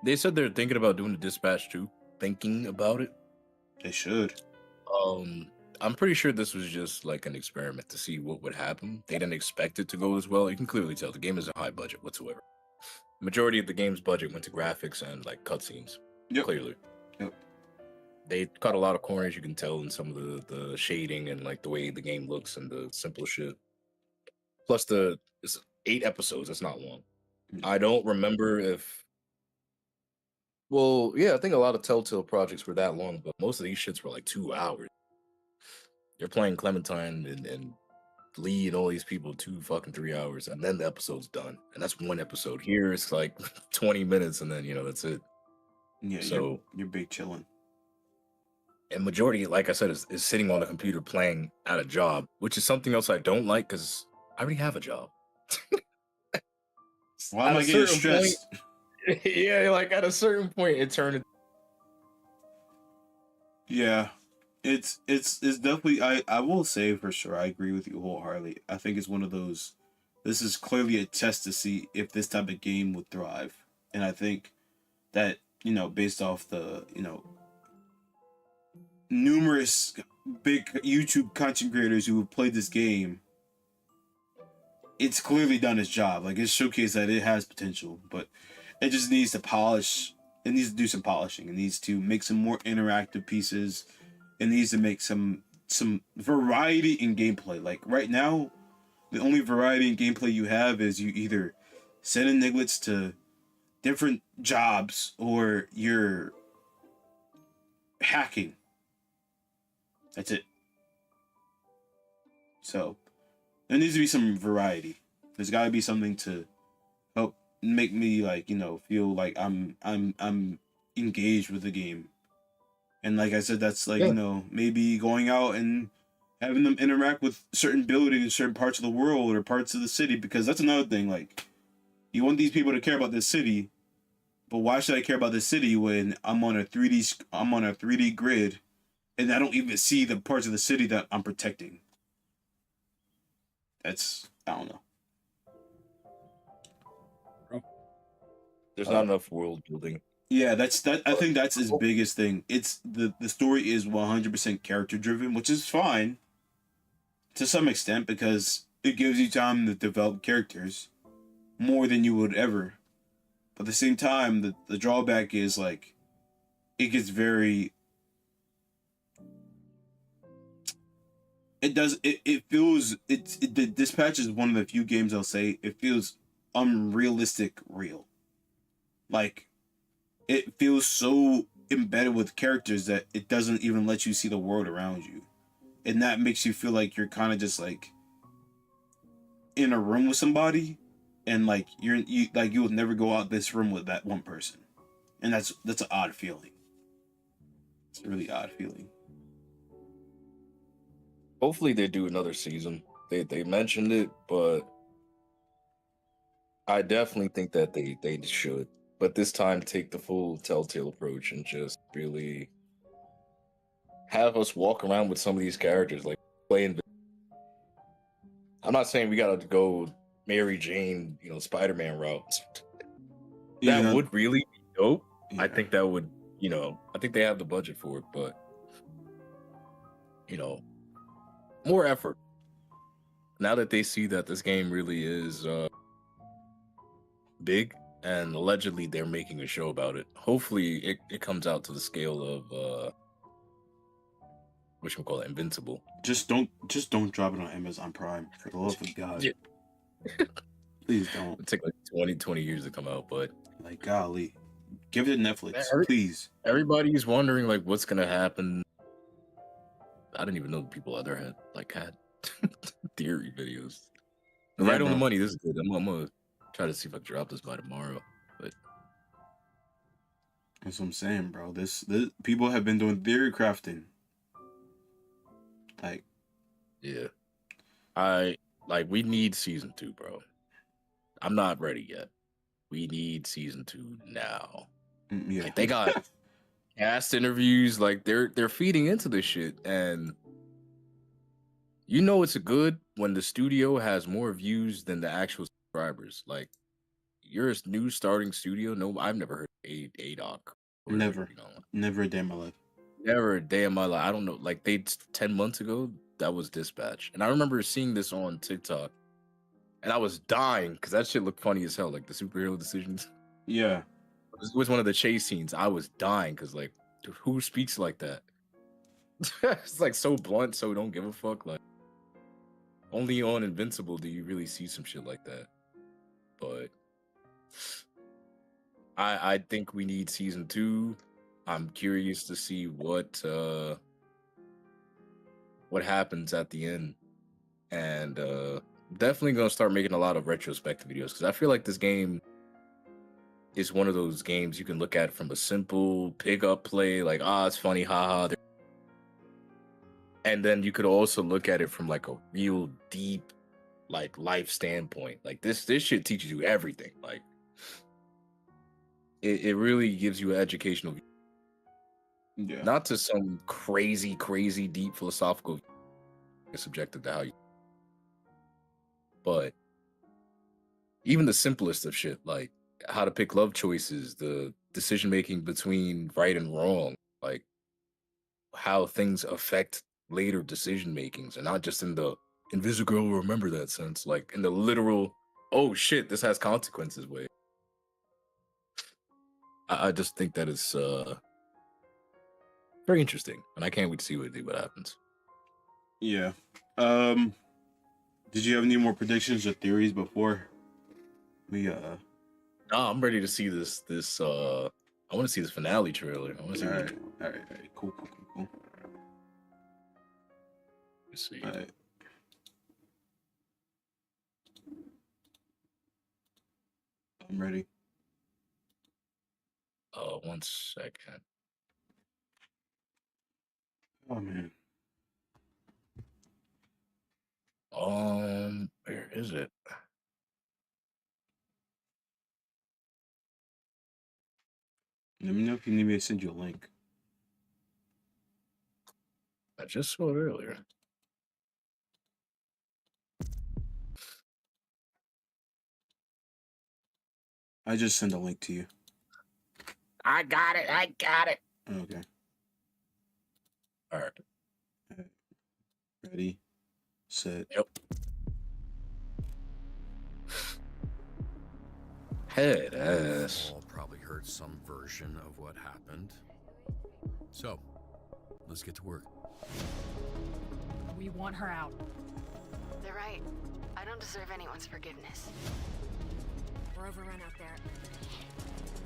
S2: They said they're thinking about doing the dispatch too. Thinking about it.
S1: They should.
S2: I'm pretty sure this was just like an experiment to see what would happen. They didn't expect it to go as well. You can clearly tell the game is a high budget whatsoever. Majority of the game's budget went to graphics and like cutscenes.
S1: Yep.
S2: Clearly.
S1: Yep.
S2: They cut a lot of corners, you can tell in some of the shading and like the way the game looks and the simple shit. Plus it's 8 episodes, it's not long. I don't remember if I think a lot of Telltale projects were that long, but most of these shits were like 2 hours. You're playing Clementine and Lee and all these people 3 hours, and then the episode's done. And that's 1 episode. Here it's like 20 minutes, and then, you know, that's it.
S1: Yeah,
S2: So
S1: you're big chilling.
S2: and majority, like I said, is sitting on the computer playing at a job, which is something else I don't like because I already have a job.
S1: Why am
S2: At
S1: I
S2: a
S1: getting
S2: certain point,
S1: stressed?
S2: yeah, like at a certain point, it turned.
S1: Yeah, it's definitely. I will say for sure. I agree with you wholeheartedly. I think it's one of those. This is clearly a test to see if this type of game would thrive, and I think that based off the numerous big YouTube content creators who have played this game, it's clearly done its job. Like it's showcased that it has potential, but it just needs to polish. It needs to do some polishing. It needs to make some more interactive pieces. It needs to make some variety in gameplay. Like right now, the only variety in gameplay you have is you either send in Niglets to different jobs or you're hacking. That's it. So there needs to be some variety. There's got to be something to help make me feel like I'm engaged with the game. And like I said, that's like
S2: Yeah.
S1: maybe going out and having them interact with certain buildings in certain parts of the world or parts of the city, because that's another thing. Like you want these people to care about this city, but why should I care about this city when I'm on a 3D grid and I don't even see the parts of the city that I'm protecting? That's I don't know.
S2: There's not enough world building.
S1: Yeah, that. I think that's his biggest thing. It's the story is 100% character driven, which is fine to some extent because it gives you time to develop characters more than you would ever. But at the same time, the drawback is like it gets very. It feels the Dispatch is one of the few games I'll say it feels unrealistic real. Like it feels so embedded with characters that it doesn't even let you see the world around you, and that makes you feel like you're kind of just like in a room with somebody, and like you would never go out this room with that one person, and that's an odd feeling. It's a really odd feeling.
S2: Hopefully, they do another season. They mentioned it, but I definitely think that they should. But this time, take the full Telltale approach and just really have us walk around with some of these characters, like playing. I'm not saying we gotta go Mary Jane, Spider-Man route. That would really be dope.
S1: Yeah.
S2: I think that would, I think they have the budget for it, but more effort. Now that they see that this game really is big and allegedly they're making a show about it, hopefully it comes out to the scale of whatchamacallit, Invincible.
S1: Just don't drop it on Amazon Prime, for the love of God.
S2: Yeah.
S1: Please don't.
S2: It'll take like 20 years to come out, but
S1: like golly, give it to Netflix, please.
S2: Everybody's wondering like what's gonna happen. I didn't even know people out there had theory videos.
S1: Yeah,
S2: right on
S1: bro.
S2: the money. This is good. I'm gonna try to see if I can drop this by tomorrow. But
S1: that's what I'm saying, bro. This people have been doing theory crafting. Like,
S2: yeah, we need season 2, bro. I'm not ready yet. We need season 2 now.
S1: Yeah,
S2: like, they got cast interviews. Like they're feeding into this shit, and it's good when the studio has more views than the actual subscribers. Like you're a new starting studio. No, I've never heard of ADOC.
S1: Never a day in my life.
S2: Never a day in my life. I don't know. Like 10 months ago, that was Dispatch. And I remember seeing this on TikTok and I was dying because that shit looked funny as hell. Like the superhero decisions.
S1: Yeah.
S2: It was one of the chase scenes. I was dying because like, dude, who speaks like that? It's like so blunt, so don't give a fuck. Like only on Invincible do you really see some shit like that. But I think we need season 2. I'm curious to see what happens at the end, and definitely gonna start making a lot of retrospective videos because I feel like this game is one of those games you can look at from a simple pick-up play, like, it's funny, haha. And then you could also look at it from like a real deep, like life standpoint. Like this shit teaches you everything. Like it really gives you an educational view.
S1: Yeah.
S2: Not to some crazy, crazy deep philosophical view. It's subjective to how you, but even the simplest of shit, like how to pick love choices, the decision making between right and wrong, like how things affect later decision makings, and not just in the invisible girl will remember that sense, like in the literal, oh shit, this has consequences way. I just think that is very interesting, and I can't wait to see what happens.
S1: Yeah. Did you have any more predictions or theories before we
S2: I'm ready to see this I want to see this finale trailer. I want to see
S1: all right, cool.
S2: Let's see.
S1: All right. I'm ready.
S2: 1 second.
S1: Oh man.
S2: Where is it?
S1: Let me know if you need me to send you a link.
S2: I just saw it earlier.
S1: I just sent a link to you.
S2: I got it.
S1: Okay.
S2: All right.
S1: Ready, set.
S2: Yep. Head ass.
S3: All probably heard some version of what happened. So, let's get to work.
S4: We want her out.
S5: They're right. I don't deserve anyone's forgiveness.
S4: We're overrun out there.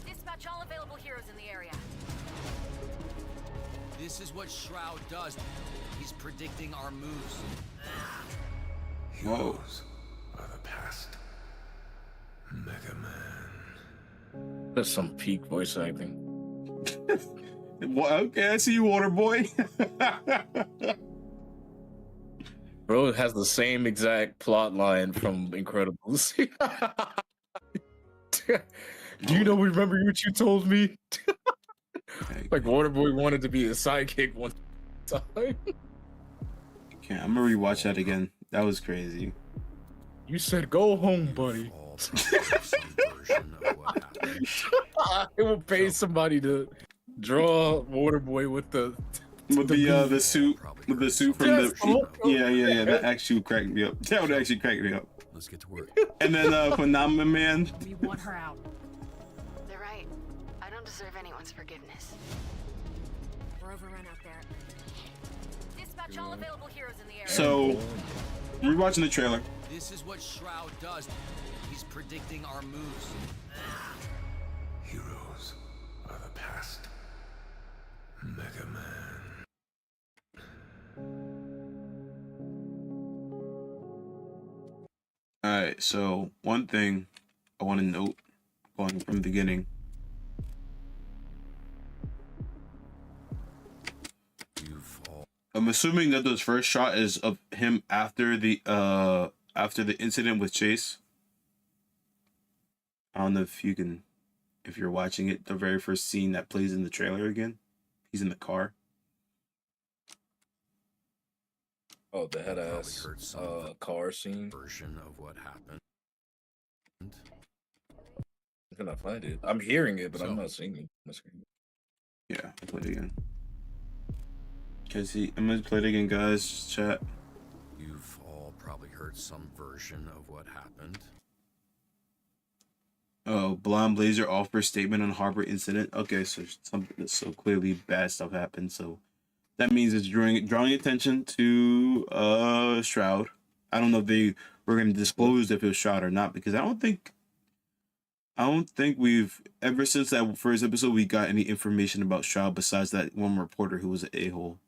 S4: Dispatch all available heroes in the area.
S3: This is what Shroud does. He's predicting our moves.
S1: Whoa.
S6: Heroes are the past. Mega Man.
S2: That's some peak voice acting.
S1: Well, okay, I see you, Water Boy.
S2: Bro has the same exact plot line from Incredibles. Do you know? Remember what you told me? Like Waterboy wanted to be a sidekick one time.
S1: Okay, I'm gonna rewatch that again. That was crazy.
S2: You said go home, buddy.
S3: All probably heard some version of what happened.
S2: It will pay somebody to draw Waterboy with the
S1: suit from the yeah. That actually cracked me up. That would actually crack me up.
S3: Let's get to work.
S1: And then Phenomenon Man.
S4: We want her out.
S5: They're right. I don't deserve anyone's forgiveness.
S4: We're overrun out there. Dispatch all available heroes in the area.
S1: So we're watching the trailer.
S3: This is what Shroud does. He's predicting our moves.
S6: Heroes are the past. Mega Man.
S1: Alright, so one thing I want to note going from the beginning. I'm assuming that this first shot is of him after the incident with Chase. I don't know if you're watching it, the very first scene that plays in the trailer again. He's in the car.
S2: Oh, the head ass car scene.
S3: Version of what happened.
S2: I cannot find it. I'm hearing it, but I'm not seeing it.
S1: Yeah, I'll play it again. I'm gonna play it again, guys. Chat.
S3: You've all probably heard some version of what happened.
S1: Oh, Blonde Blazer offers statement on Harbor incident. Okay, so so clearly bad stuff happened. So that means it's drawing attention to Shroud. I don't know if they were going to disclose if it was Shroud or not, because I don't think we've ever since that first episode we got any information about Shroud besides that one reporter who was an a-hole.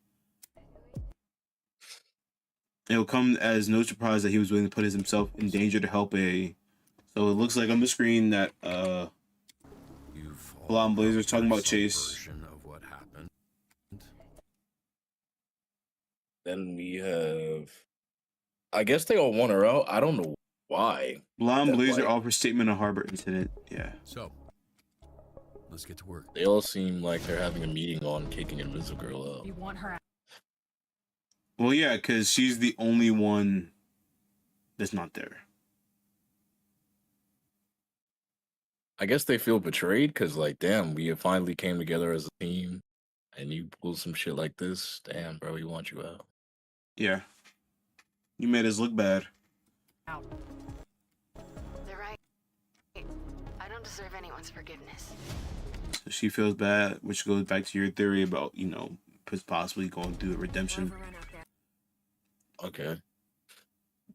S1: It'll come as no surprise that he was willing to put himself in danger to help So it looks like on the screen that Blonde Blazer's talking about
S3: Some
S1: Chase.
S3: version of what happened.
S2: Then we have, I guess they all want her out. I don't know why.
S1: Blonde
S2: That,
S1: Blazer
S2: like-
S1: offers statement on Harbor incident. Yeah.
S3: So, let's get to work.
S2: They all seem like they're having a meeting on kicking Invisible Girl out.
S4: You want her out.
S1: Well, yeah, because she's the only one that's not there.
S2: I guess they feel betrayed because, like, damn, we finally came together as a team, and you pull some shit like this. Damn, bro, we want you out.
S1: Yeah. You made us look bad.
S5: They're right. I don't deserve anyone's forgiveness.
S1: So she feels bad, which goes back to your theory about, you know, possibly going through a redemption.
S4: Overrun out there.
S2: Okay. It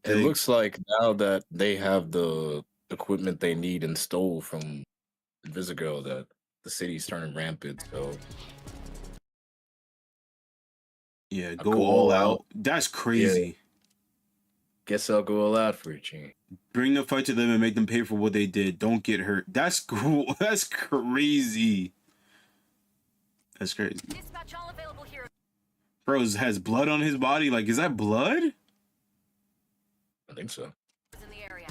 S1: They-
S2: looks like now that they have the equipment they need and stole from Invisible, that the city's turning rampant. So
S1: Yeah,
S2: go
S1: go all
S2: all
S1: out.
S2: out.
S1: That's crazy.
S2: guess I'll go all out for you, Gene.
S1: Bring the fight to them and make them pay for what they did. Don't get hurt. That's cool. That's crazy. That's crazy.
S4: Dispatch all available heroes.
S1: Bro has blood on his body. Like, is that blood?
S2: I think so.
S4: In the area.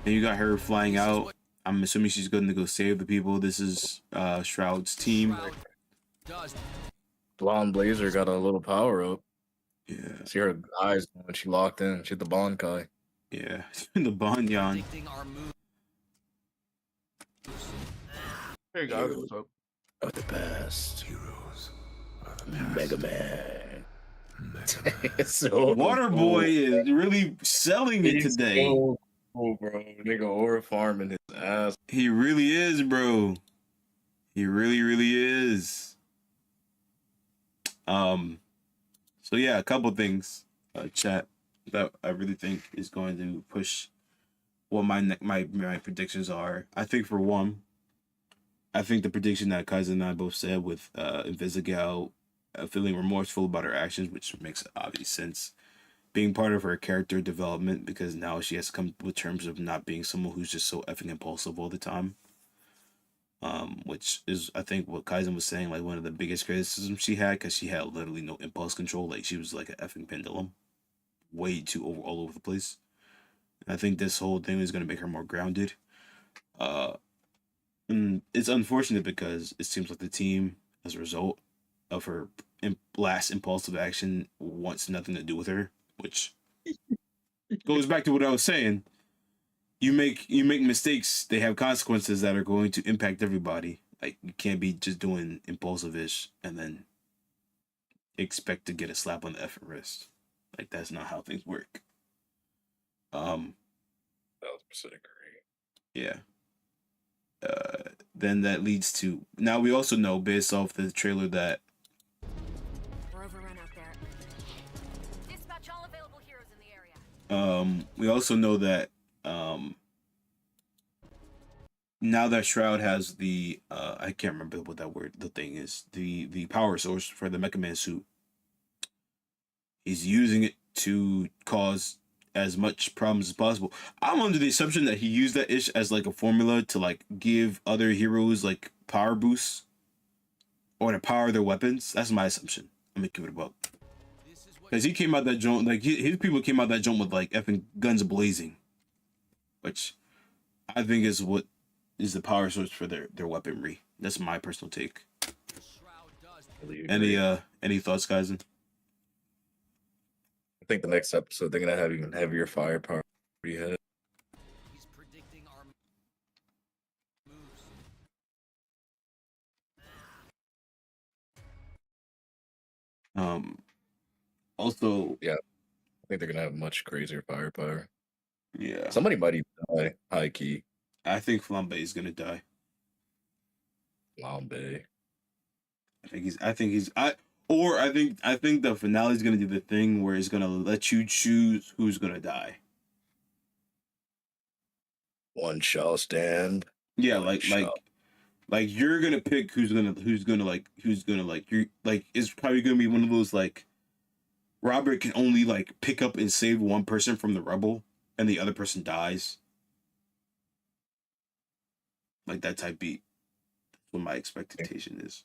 S1: And you got her flying out. I'm assuming she's going to go save the people. This is Shroud's team.
S3: Does
S2: Blonde Blazer got a little power up.
S1: Yeah,
S2: See her eyes when she locked in. She hit the Bond guy.
S1: yeah. The Banyan.
S3: predicting our move.
S7: Hey guys, what's up?
S2: Of the past.
S6: Heroes are the past.
S2: Mega Man.
S6: Mega Man.
S2: It's so
S1: Waterboy is really selling it
S2: He's
S1: today.
S2: so cool, bro. Nigga ore farming his ass.
S1: He really is, bro. He really, really is. So yeah, a couple things, chat, that I really think is going to push what my predictions are. I think for one, I think the prediction that Kaizen and I both said with Invisigal feeling remorseful about her actions, which makes obvious sense, being part of her character development because now she has to come with terms of not being someone who's just so effing impulsive all the time. Which is, I think, what Kaizen was saying, like one of the biggest criticisms she had, because she had literally no impulse control. Like she was like an effing pendulum, way too all over the place. And I think this whole thing is going to make her more grounded. And it's unfortunate because it seems like the team, as a result of her last impulsive action, wants nothing to do with her, which goes back to what I was saying. You make mistakes, they have consequences that are going to impact everybody. Like, you can't be just doing impulsive-ish and then expect to get a slap on the effing wrist. Like, that's not how things work.
S2: 1000% agree.
S1: Yeah. Then that leads to, now we also know based off the trailer that
S4: We're overrun out there. Dispatch all available heroes in the area.
S1: we also know that now that Shroud has the I can't remember what the thing is, the power source for the Mecha Man suit, he's using it to cause as much problems as possible. I'm under the assumption that he used that ish as like a formula to like give other heroes like power boosts or to power their weapons. That's my assumption. I'm gonna give it a buck. Because he came out that joint, like his people came out that joint with like effing guns blazing, which I think is what is the power source for their weaponry. That's my personal take.
S2: Really agree.
S1: Any thoughts, guys?
S2: I think the next episode they're gonna have even heavier firepower. We had
S3: He's predicting our moves.
S1: Also,
S2: I think they're gonna have much crazier firepower.
S1: yeah,
S2: Somebody might even die. High key.
S1: I think Flambe is gonna die.
S2: Lambe.
S1: I think the finale is gonna do the thing where it's gonna let you choose who's gonna die.
S2: One shall stand.
S1: Yeah,
S2: One
S1: like
S2: shall.
S1: you're gonna pick who's gonna you're like, it's probably gonna be one of those like Robert can only like pick up and save one person from the rubble and the other person dies. like that type beat. That's what my expectation is.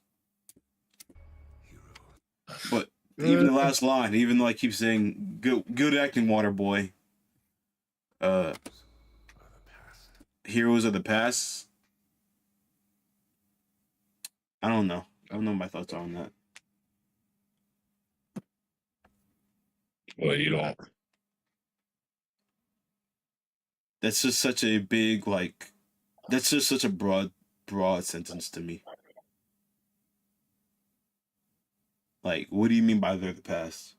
S1: But even the last line, even though I keep saying good acting, Waterboy. Heroes of the past. I don't know. I don't know my thoughts on that.
S2: Well, you don't.
S1: That's just such a big, like, that's just such a broad sentence to me. Like, what do you mean by they're the past?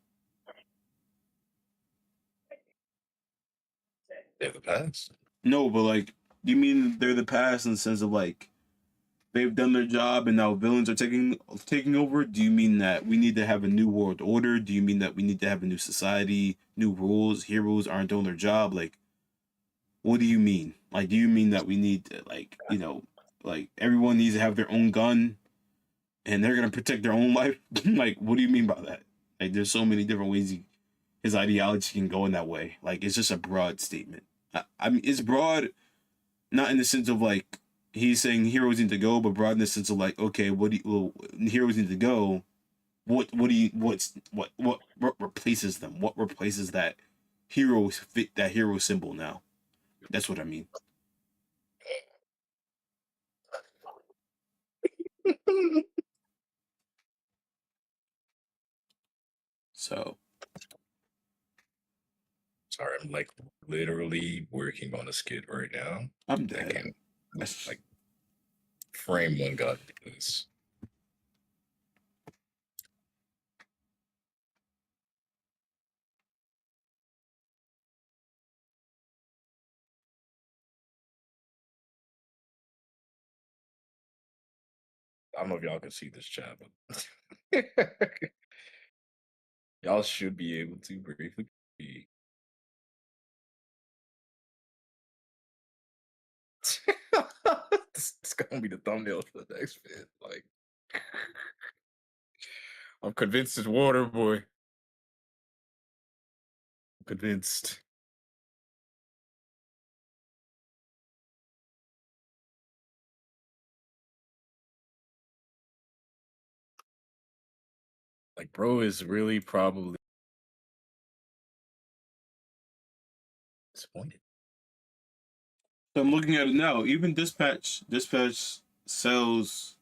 S2: They're the past.
S1: No, but like, do you mean they're the past in the sense of like they've done their job and now villains are taking over? Do you mean that we need to have a new world order? Do you mean that we need to have a new society, new rules? Heroes aren't doing their job. Like, what do you mean? Like, do you mean that we need to, like, you know, like everyone needs to have their own gun and they're gonna protect their own life? Like, what do you mean by that? Like, there's so many different ways his ideology can go in that way. Like, it's just a broad statement. I mean, it's broad, not in the sense of like he's saying heroes need to go, but broad in the sense of like, okay, heroes need to go. What replaces them? What replaces that hero symbol now? That's what I mean. So,
S2: sorry, I'm like literally working on a skit right now.
S1: I'm
S2: I
S1: dead.
S2: can't like frame one god this. I don't know if y'all can see this chat, but y'all should be able to briefly. This is gonna be the thumbnail for the next vid. Like, I'm convinced it's Waterboy. I'm convinced. Like, bro is really probably disappointed.
S1: So I'm looking at it now. Even Dispatch sells.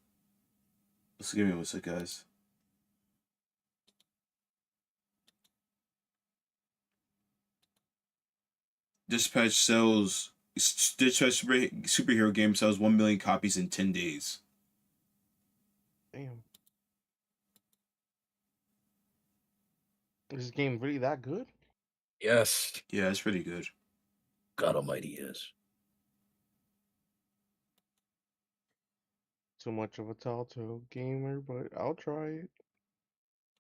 S1: Let's give me one sec, guys. Dispatch superhero game sells 1 million copies in 10 days.
S7: Damn. Is this game really that good?
S2: Yes.
S1: Yeah, it's pretty good.
S2: God Almighty, yes.
S7: Too much of a Telltale gamer, but I'll try it.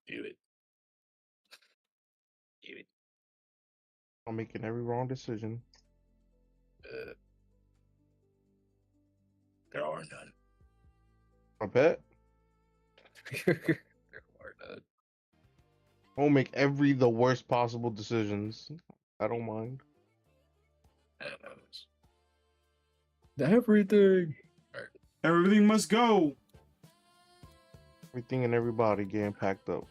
S2: Do it. Do it.
S7: I'm making every wrong decision.
S2: There are none.
S7: I bet.
S2: There are none.
S7: I'll make the worst possible decisions. I don't mind.
S2: Everything.
S1: Everything must go.
S7: Everything and everybody getting packed up.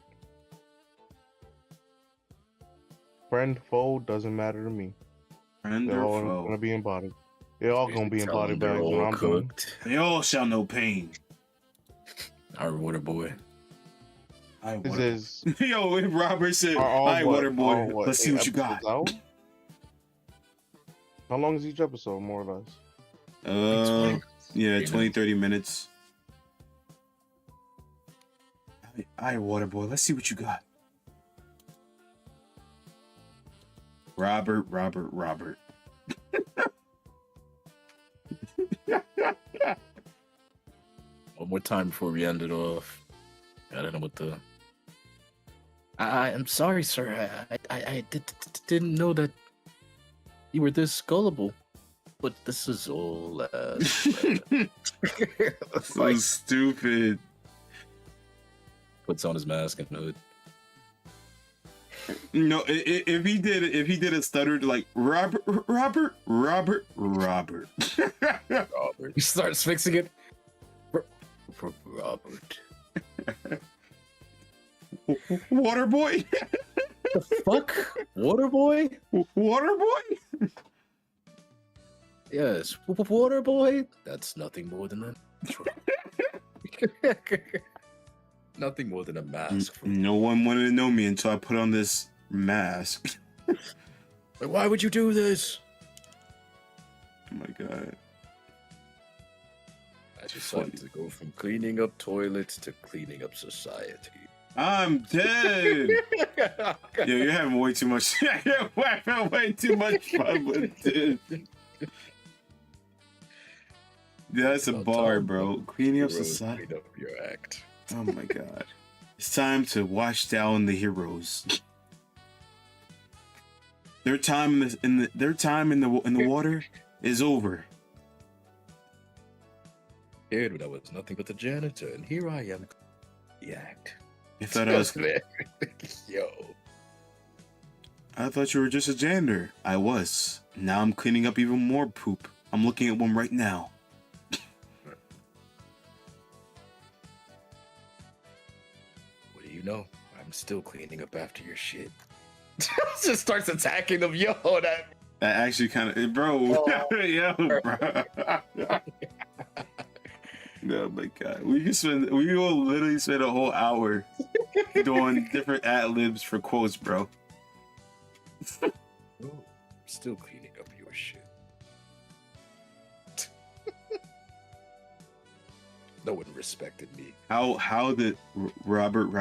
S7: Friend, foe, doesn't matter to me.
S1: Friend
S7: They're
S1: or
S7: all
S1: foe.
S7: gonna be in body. They're all gonna be in
S2: Tell
S7: body
S2: them they're
S7: bags when
S2: all
S7: I'm done.
S2: cooked.
S1: They all shall know pain.
S2: Our Waterboy.
S7: This is
S1: Yo, Robert said,
S7: all
S1: "Hi,
S7: what-
S1: Waterboy.
S7: all what,
S1: Let's see
S7: 8
S1: what you got."
S7: episodes out? How long is each episode, more or less?
S1: Yeah, 20, 30 minutes. Hi, Waterboy. Let's see what you got. Robert.
S2: One more time before we end it off. I don't know what the. I'm sorry, sir. I didn't know that you were this gullible. But this is all.
S1: So stupid.
S2: Puts on his mask and hood.
S1: No, if he did a stuttered like Robert.
S2: Robert. He starts fixing it. Robert.
S1: Water boy.
S2: The fuck? Water boy?
S1: Water boy.
S2: Yes, water boy. That's nothing more than a nothing more than a mask.
S1: No one wanted to know me until I put on this mask.
S2: Like, why would you do this?
S1: Oh my god.
S2: I decided to go from cleaning up toilets to cleaning up society.
S1: I'm dead. Yo, you're having way too much. You're having way too much fun with this. Yeah, that's a bar, bro. Cleaning up society.
S2: Clean up your act.
S1: Oh my god. It's time to wash down the heroes. Their time in the water is over.
S2: Kid, when I was nothing but the janitor, and here I am. The act.
S1: You thought I was.
S2: Yo.
S1: I thought you were just a janitor. I was. Now I'm cleaning up even more poop. I'm looking at one right now.
S2: What do you know? I'm still cleaning up after your shit. Just starts attacking them. Yo, that
S1: actually kind of, bro. Yo, bro. Oh my god, we will literally spend a whole hour doing different ad-libs for quotes, bro.
S2: I'm still cleaning up your shit. No one respected me.
S1: How did Robert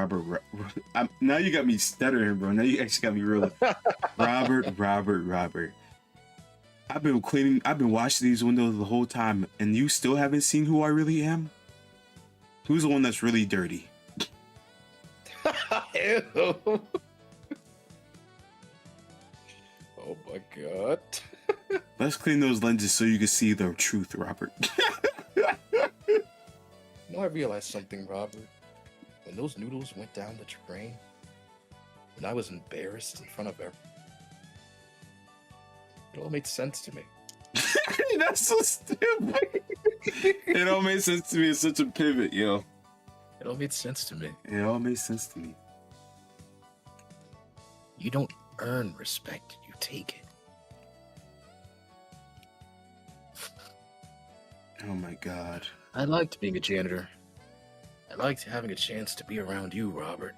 S1: now you got me stuttering, bro. Now you actually got me real. Robert. I've been washing these windows the whole time, and you still haven't seen who I really am? Who's the one that's really dirty?
S2: Ew. Oh my god.
S1: Let's clean those lenses so you can see the truth, Robert.
S2: You know, I realized something, Robert. When those noodles went down the drain, and I was embarrassed in front of everyone, it all made sense to me.
S1: That's so stupid. It all made sense to me. It's such a pivot, yo.
S2: It all made sense to me.
S1: It all made sense to me.
S2: You don't earn respect, you take it.
S1: Oh my god.
S2: I liked being a janitor. I liked having a chance to be around you, Robert.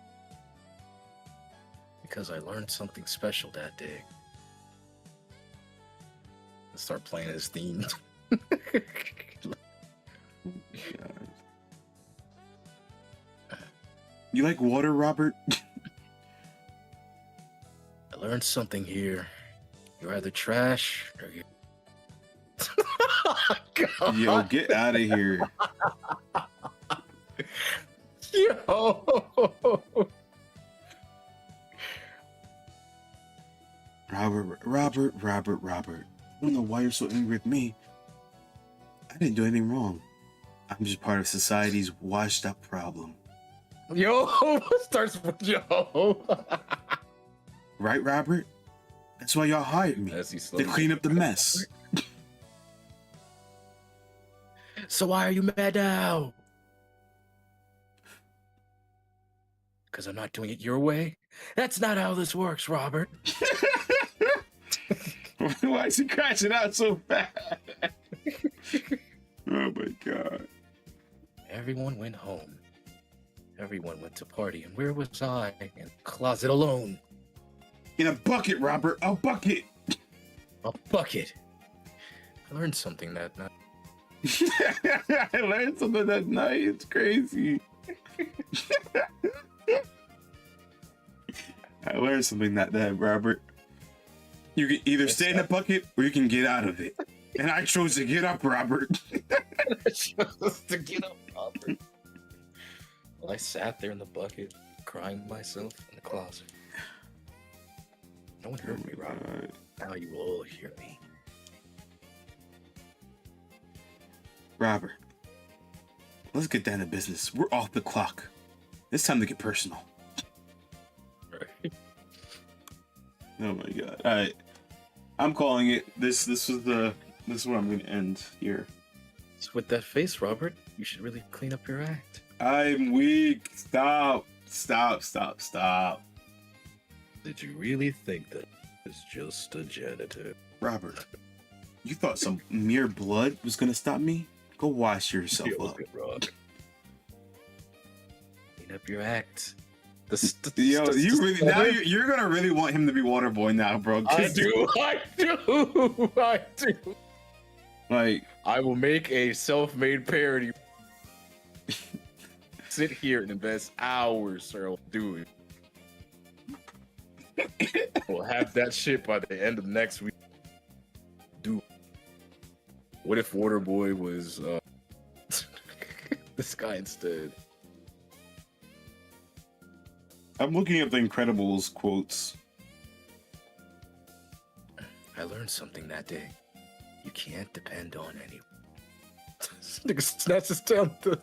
S2: Because I learned something special that day. Let's start playing his theme.
S1: You like water, Robert?
S2: I learned something here. You're either trash or you're...
S1: Yo, get out of here.
S2: Yo.
S1: Robert. I don't know why you're so angry with me. I didn't do anything wrong. I'm just part of society's washed up problem.
S2: Yo, starts with yo.
S1: Right, Robert? That's why y'all hired me, to clean up the mess.
S2: So why are you mad now? Because I'm not doing it your way? That's not how this works, Robert.
S1: Why is he crashing out so fast? Oh my god.
S2: Everyone went home. Everyone went to party, and where was I? In the closet alone.
S1: In a bucket, Robert, a bucket.
S2: A bucket. I learned something that night.
S1: I learned something that night. It's crazy. I learned something that day, Robert. You can either stay in the bucket or you can get out of it. And I chose to get up, Robert.
S2: I chose to get up, Robert. Well, I sat there in the bucket, crying myself in the closet. No one heard me, Robert. Now you will all hear me.
S1: Robert, let's get down to business. We're off the clock. It's time to get personal.
S2: Right.
S1: Oh my god. All right, I'm calling it. This is where I'm gonna end here.
S2: It's with that face, Robert. You should really clean up your act.
S1: I'm weak. Stop.
S2: Did you really think that it's just a janitor?
S1: Robert, you thought some mere blood was gonna stop me? Go wash yourself up.
S2: Clean up your act.
S1: Yo, you're gonna really want him to be Waterboy now, bro.
S2: I do.
S1: Like,
S2: I will make a self-made parody. Sit here and invest hours, sir. I'll do it. We'll have that shit by the end of next week. Dude, what if Waterboy was this guy instead?
S1: I'm looking at the Incredibles quotes.
S2: I learned something that day. You can't depend on anyone. This nigga snatches down the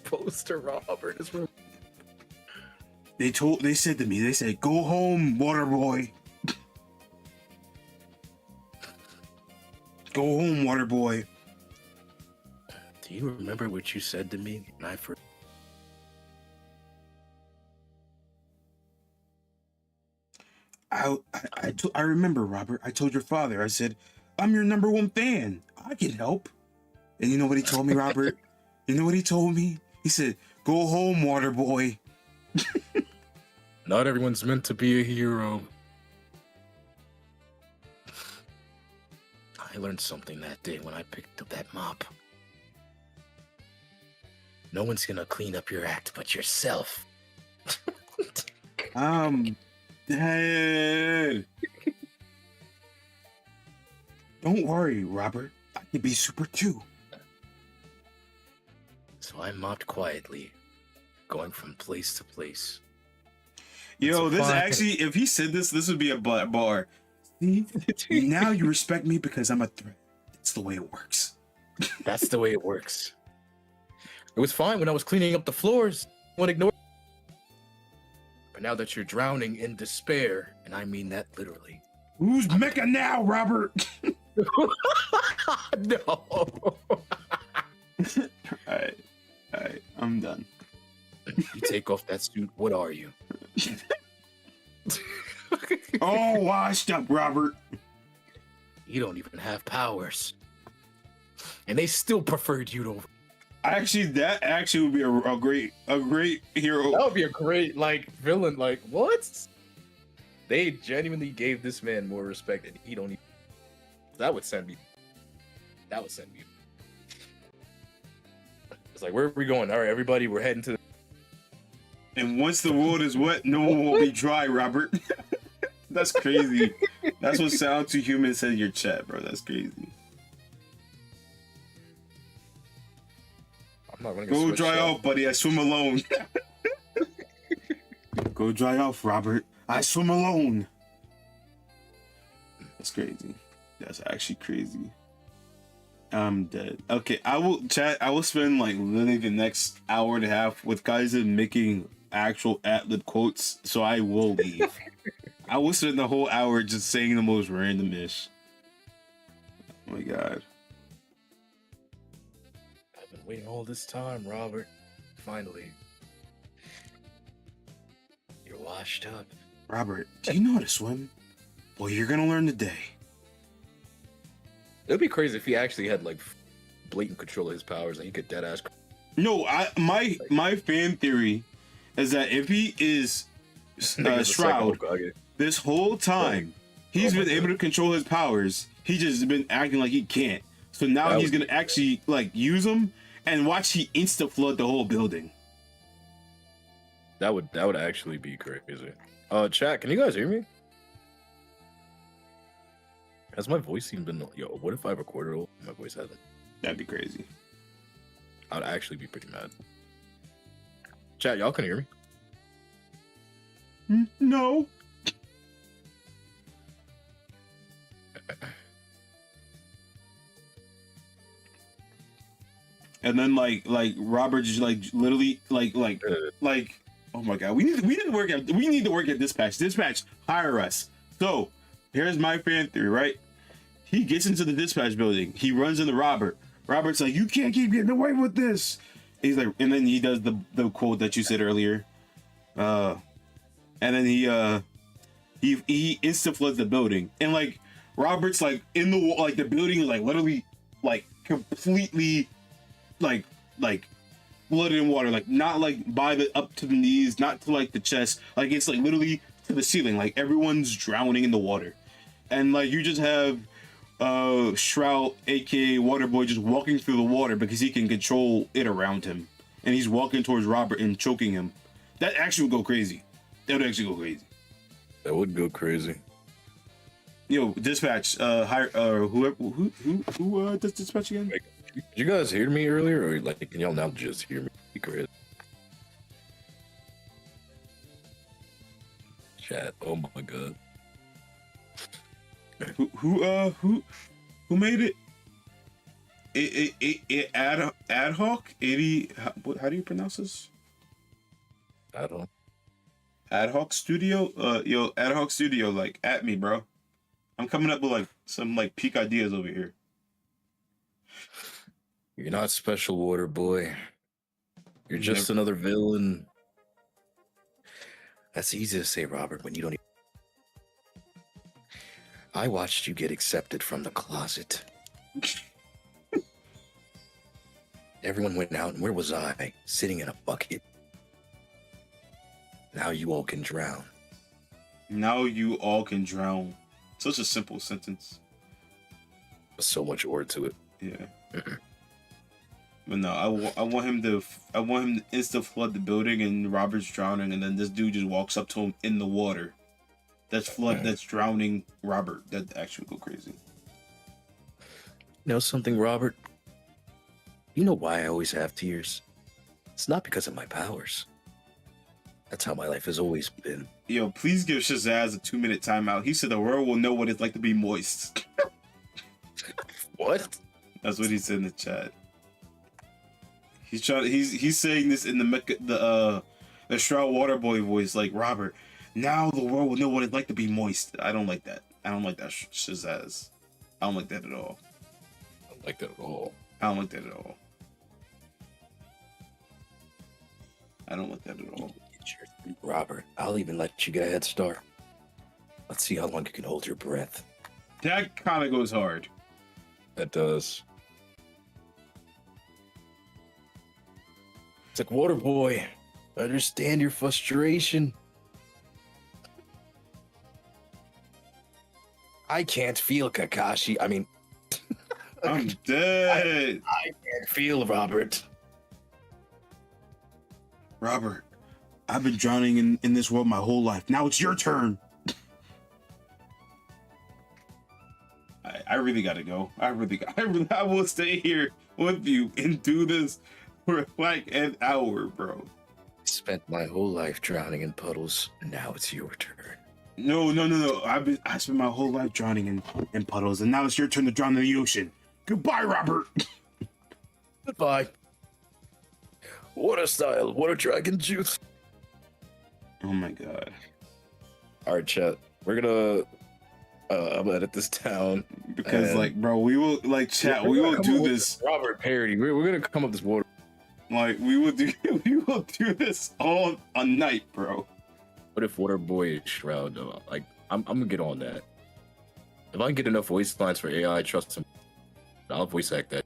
S2: poster, Robert. His room.
S1: They said to me, go home, Waterboy. Go home, Waterboy.
S2: Do you remember what you said to me when I first?
S1: I remember, Robert. I told your father. I said, I'm your #1 fan. I can help. And you know what he told me, Robert? You know what he told me? He said, go home, Waterboy.
S2: Not everyone's meant to be a hero. I learned something that day when I picked up that mop. No one's gonna clean up your act but yourself.
S1: Dad. Don't worry, Robert. I can be super too.
S2: So I mopped quietly, going from place to place.
S1: Yo, this actually, if he said this would be a bar. See? Now you respect me because I'm a threat. It's the way it works.
S2: That's the way it works. It was fine when I was cleaning up the floors. One ignore. But now that you're drowning in despair, and I mean that literally.
S1: Who's Mecca now, Robert?
S2: No.
S1: Alright, I'm done.
S2: You take off that suit, what are you?
S1: Oh, washed up, Robert.
S2: You don't even have powers. And they still preferred you to.
S1: Actually, that actually would be a great hero.
S2: That would be a great, villain. What? They genuinely gave this man more respect, and he don't even. That would send me. It's like, where are we going? All right, everybody, we're heading to the.
S1: And once the world is wet, no one will be dry, Robert. That's crazy. That's what Sound to Human said in your chat, bro. That's crazy.
S2: I'm not gonna
S1: go dry off, buddy. I swim alone. Go dry off, Robert. I swim alone. That's crazy. That's actually crazy. I'm dead. Okay, I will spend literally the next hour and a half with Kaizen making actual ad-lib quotes, so I will leave. I will spend the whole hour just saying the most random ish. Oh my god.
S2: I've been waiting all this time, Robert. Finally. You're washed up.
S1: Robert, do you know how to swim? Well, you're gonna learn today.
S2: It'd be crazy if he actually had blatant control of his powers and he could deadass.
S1: No, my fan theory is that if he is Shroud, this whole time he's been able to control his powers. He's just been acting like he can't. So now he's gonna actually use them and watch he insta flood the whole building.
S2: That would actually be crazy. Chat, can you guys hear me? Has my voice even been? Yo, what if I recorded all? My voice hasn't.
S1: That'd be crazy.
S2: I'd actually be pretty mad. Chat, y'all can hear me?
S1: No. And then Robert just literally oh my god, we need to work at dispatch. Dispatch, hire us. So here's my fan theory, right? He gets into the dispatch building. He runs into Robert. Robert's like, "You can't keep getting away with this." He's like, and then he does the quote that you said earlier. And then he insta floods the building, and like Robert's like in the like the building is like literally like completely like flooded in water, like not like by the up to the knees, not to like the chest, like it's like literally to the ceiling, like everyone's drowning in the water, and like you just have Shroud, aka Waterboy, just walking through the water because he can control it around him, and he's walking towards Robert and choking him. That actually would go crazy. That would actually go crazy.
S2: That would go crazy.
S1: Yo, dispatch. Who does dispatch again?
S2: Did you guys hear me earlier, or like can y'all now just hear me? Great. Chat. Oh my god.
S1: Who made it? Ad hoc 80. How do you pronounce this?
S2: I don't.
S1: Ad hoc studio. Yo, Ad hoc studio. Like at me, bro. I'm coming up with like some like peak ideas over here.
S2: You're not special, Water Boy. You're just another villain. That's easy to say, Robert, when you don't. I watched you get accepted from the closet. Everyone went out, and where was I? Sitting in a bucket. Now you all can drown.
S1: Now you all can drown. Such a simple sentence.
S2: So much ore to it.
S1: Yeah. But no, I want him to insta flood the building, and Robert's drowning, and then this dude just walks up to him in the water. That's drowning Robert. That actually would go crazy.
S2: You know something, Robert? You know why I always have tears? It's not because of my powers. That's how my life has always been.
S1: Yo, please give Shazaz a 2-minute timeout. He said the world will know what it's like to be moist.
S2: What?
S1: That's what he said in the chat. He's saying this in the Shroud Waterboy voice, like, Robert, now the world will know what it's like to be moist. I don't like that. I don't like that, Shazaz. I don't like that at all.
S2: I don't like that at all.
S1: I don't like that at all. I don't like that at all.
S2: Robert, I'll even let you get a head start. Let's see how long you can hold your breath.
S1: That kind of goes hard.
S2: That does. It's like, Water Boy, I understand your frustration. I can't feel Kakashi. I mean,
S1: I'm dead.
S2: I can't feel Robert.
S1: Robert, I've been drowning in this world my whole life. Now it's your turn. I really gotta go. I will stay here with you and do this for like an hour, bro.
S2: I spent my whole life drowning in puddles, and now it's your turn.
S1: No. I spent my whole life drowning in puddles, and now it's your turn to drown in the ocean. Goodbye, Robert.
S2: Goodbye. Water style, water dragon juice.
S1: Oh my god.
S2: All right, chat. We're gonna I'm gonna edit this down
S1: because, like, bro, we will like chat. We will do this.
S2: Robert parody. We're gonna come up with this water.
S1: Like, we will do this all a night, bro.
S2: What if Water Boy is Shroud? Though? Like, I'm gonna get on that. If I can get enough voice lines for AI, trust him. I'll voice act that,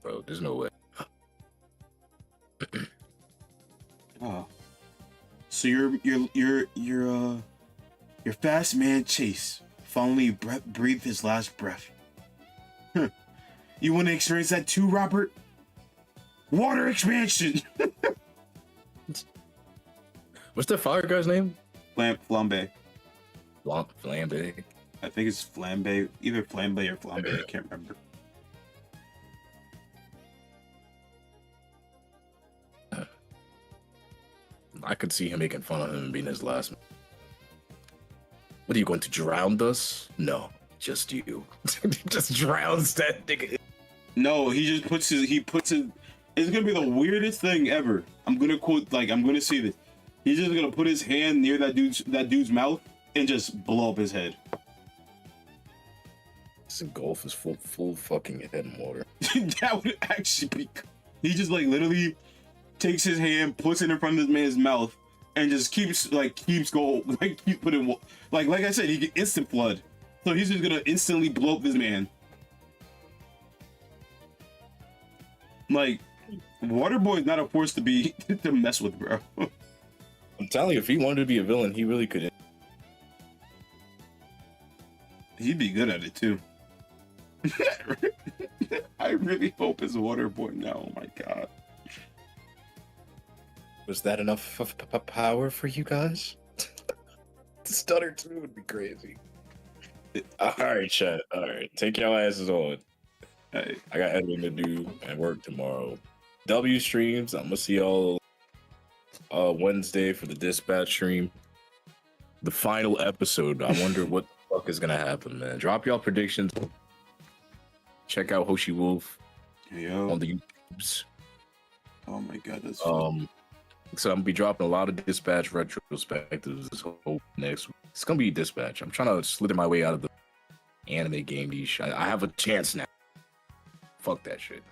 S2: bro. There's no way.
S1: Oh, so your fast man Chase finally breathed his last breath. Huh. You want to experience that too, Robert? Water expansion.
S2: What's that fire guy's name?
S1: Flambe.
S2: Flambe.
S1: I think it's Flambe, either Flambe or Flambe. I can't remember.
S2: I could see him making fun of him and being his last. What are you going to drown us? No, just you. Just drowns that nigga.
S1: No, he just puts his. It's gonna be the weirdest thing ever. I'm gonna say this. He's just gonna put his hand near that dude's mouth, and just blow up his head.
S2: This golf is full fucking head in water.
S1: That would actually be. He just like literally takes his hand, puts it in front of this man's mouth, and just keeps going, like keep putting like I said, he get instant flood. So he's just gonna instantly blow up this man. Like, Waterboy is not a force to be to mess with, bro.
S2: I'm telling you, if he wanted to be a villain, he really could.
S1: He'd be good at it too. I really hope it's Waterboy now. Oh my god.
S2: Was that enough of power for you guys? The stutter too would be crazy. All right, chat. All right, take your asses on.
S1: Hey.
S2: I got editing to do and work tomorrow. W streams. I'm gonna see y'all Wednesday for the dispatch stream. The final episode. I wonder what the fuck is gonna happen, man. Drop y'all predictions. Check out HoshiWolf
S1: Yo.
S2: on the YouTubes.
S1: Oh my god, that's
S2: So I'm gonna be dropping a lot of dispatch retrospectives this whole next week. It's gonna be dispatch. I'm trying to slither my way out of the anime game niche. I have a chance now. Fuck that shit.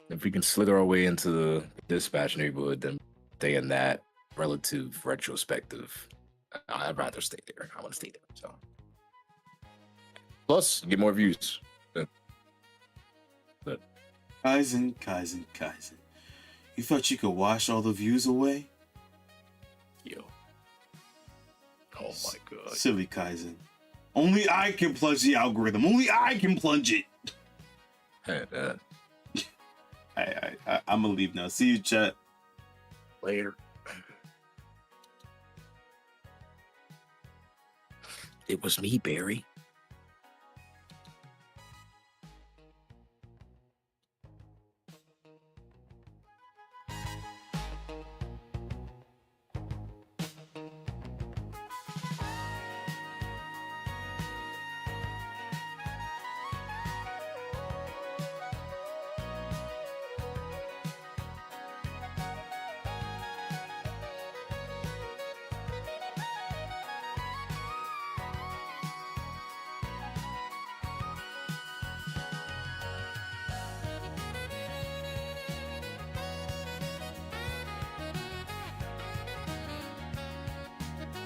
S2: If we can slither our way into the dispatch neighborhood, then stay in that relative retrospective. I'd rather stay there. I want to stay there. So plus get more views. But
S1: Kaizen. You thought you could wash all the views away?
S2: yo. Oh my god.
S1: Silly Kaizen. Only I can plunge the algorithm. Only I can plunge it.
S2: Hey,
S1: I'm gonna leave now. See you, chat.
S2: later. It was me, Barry.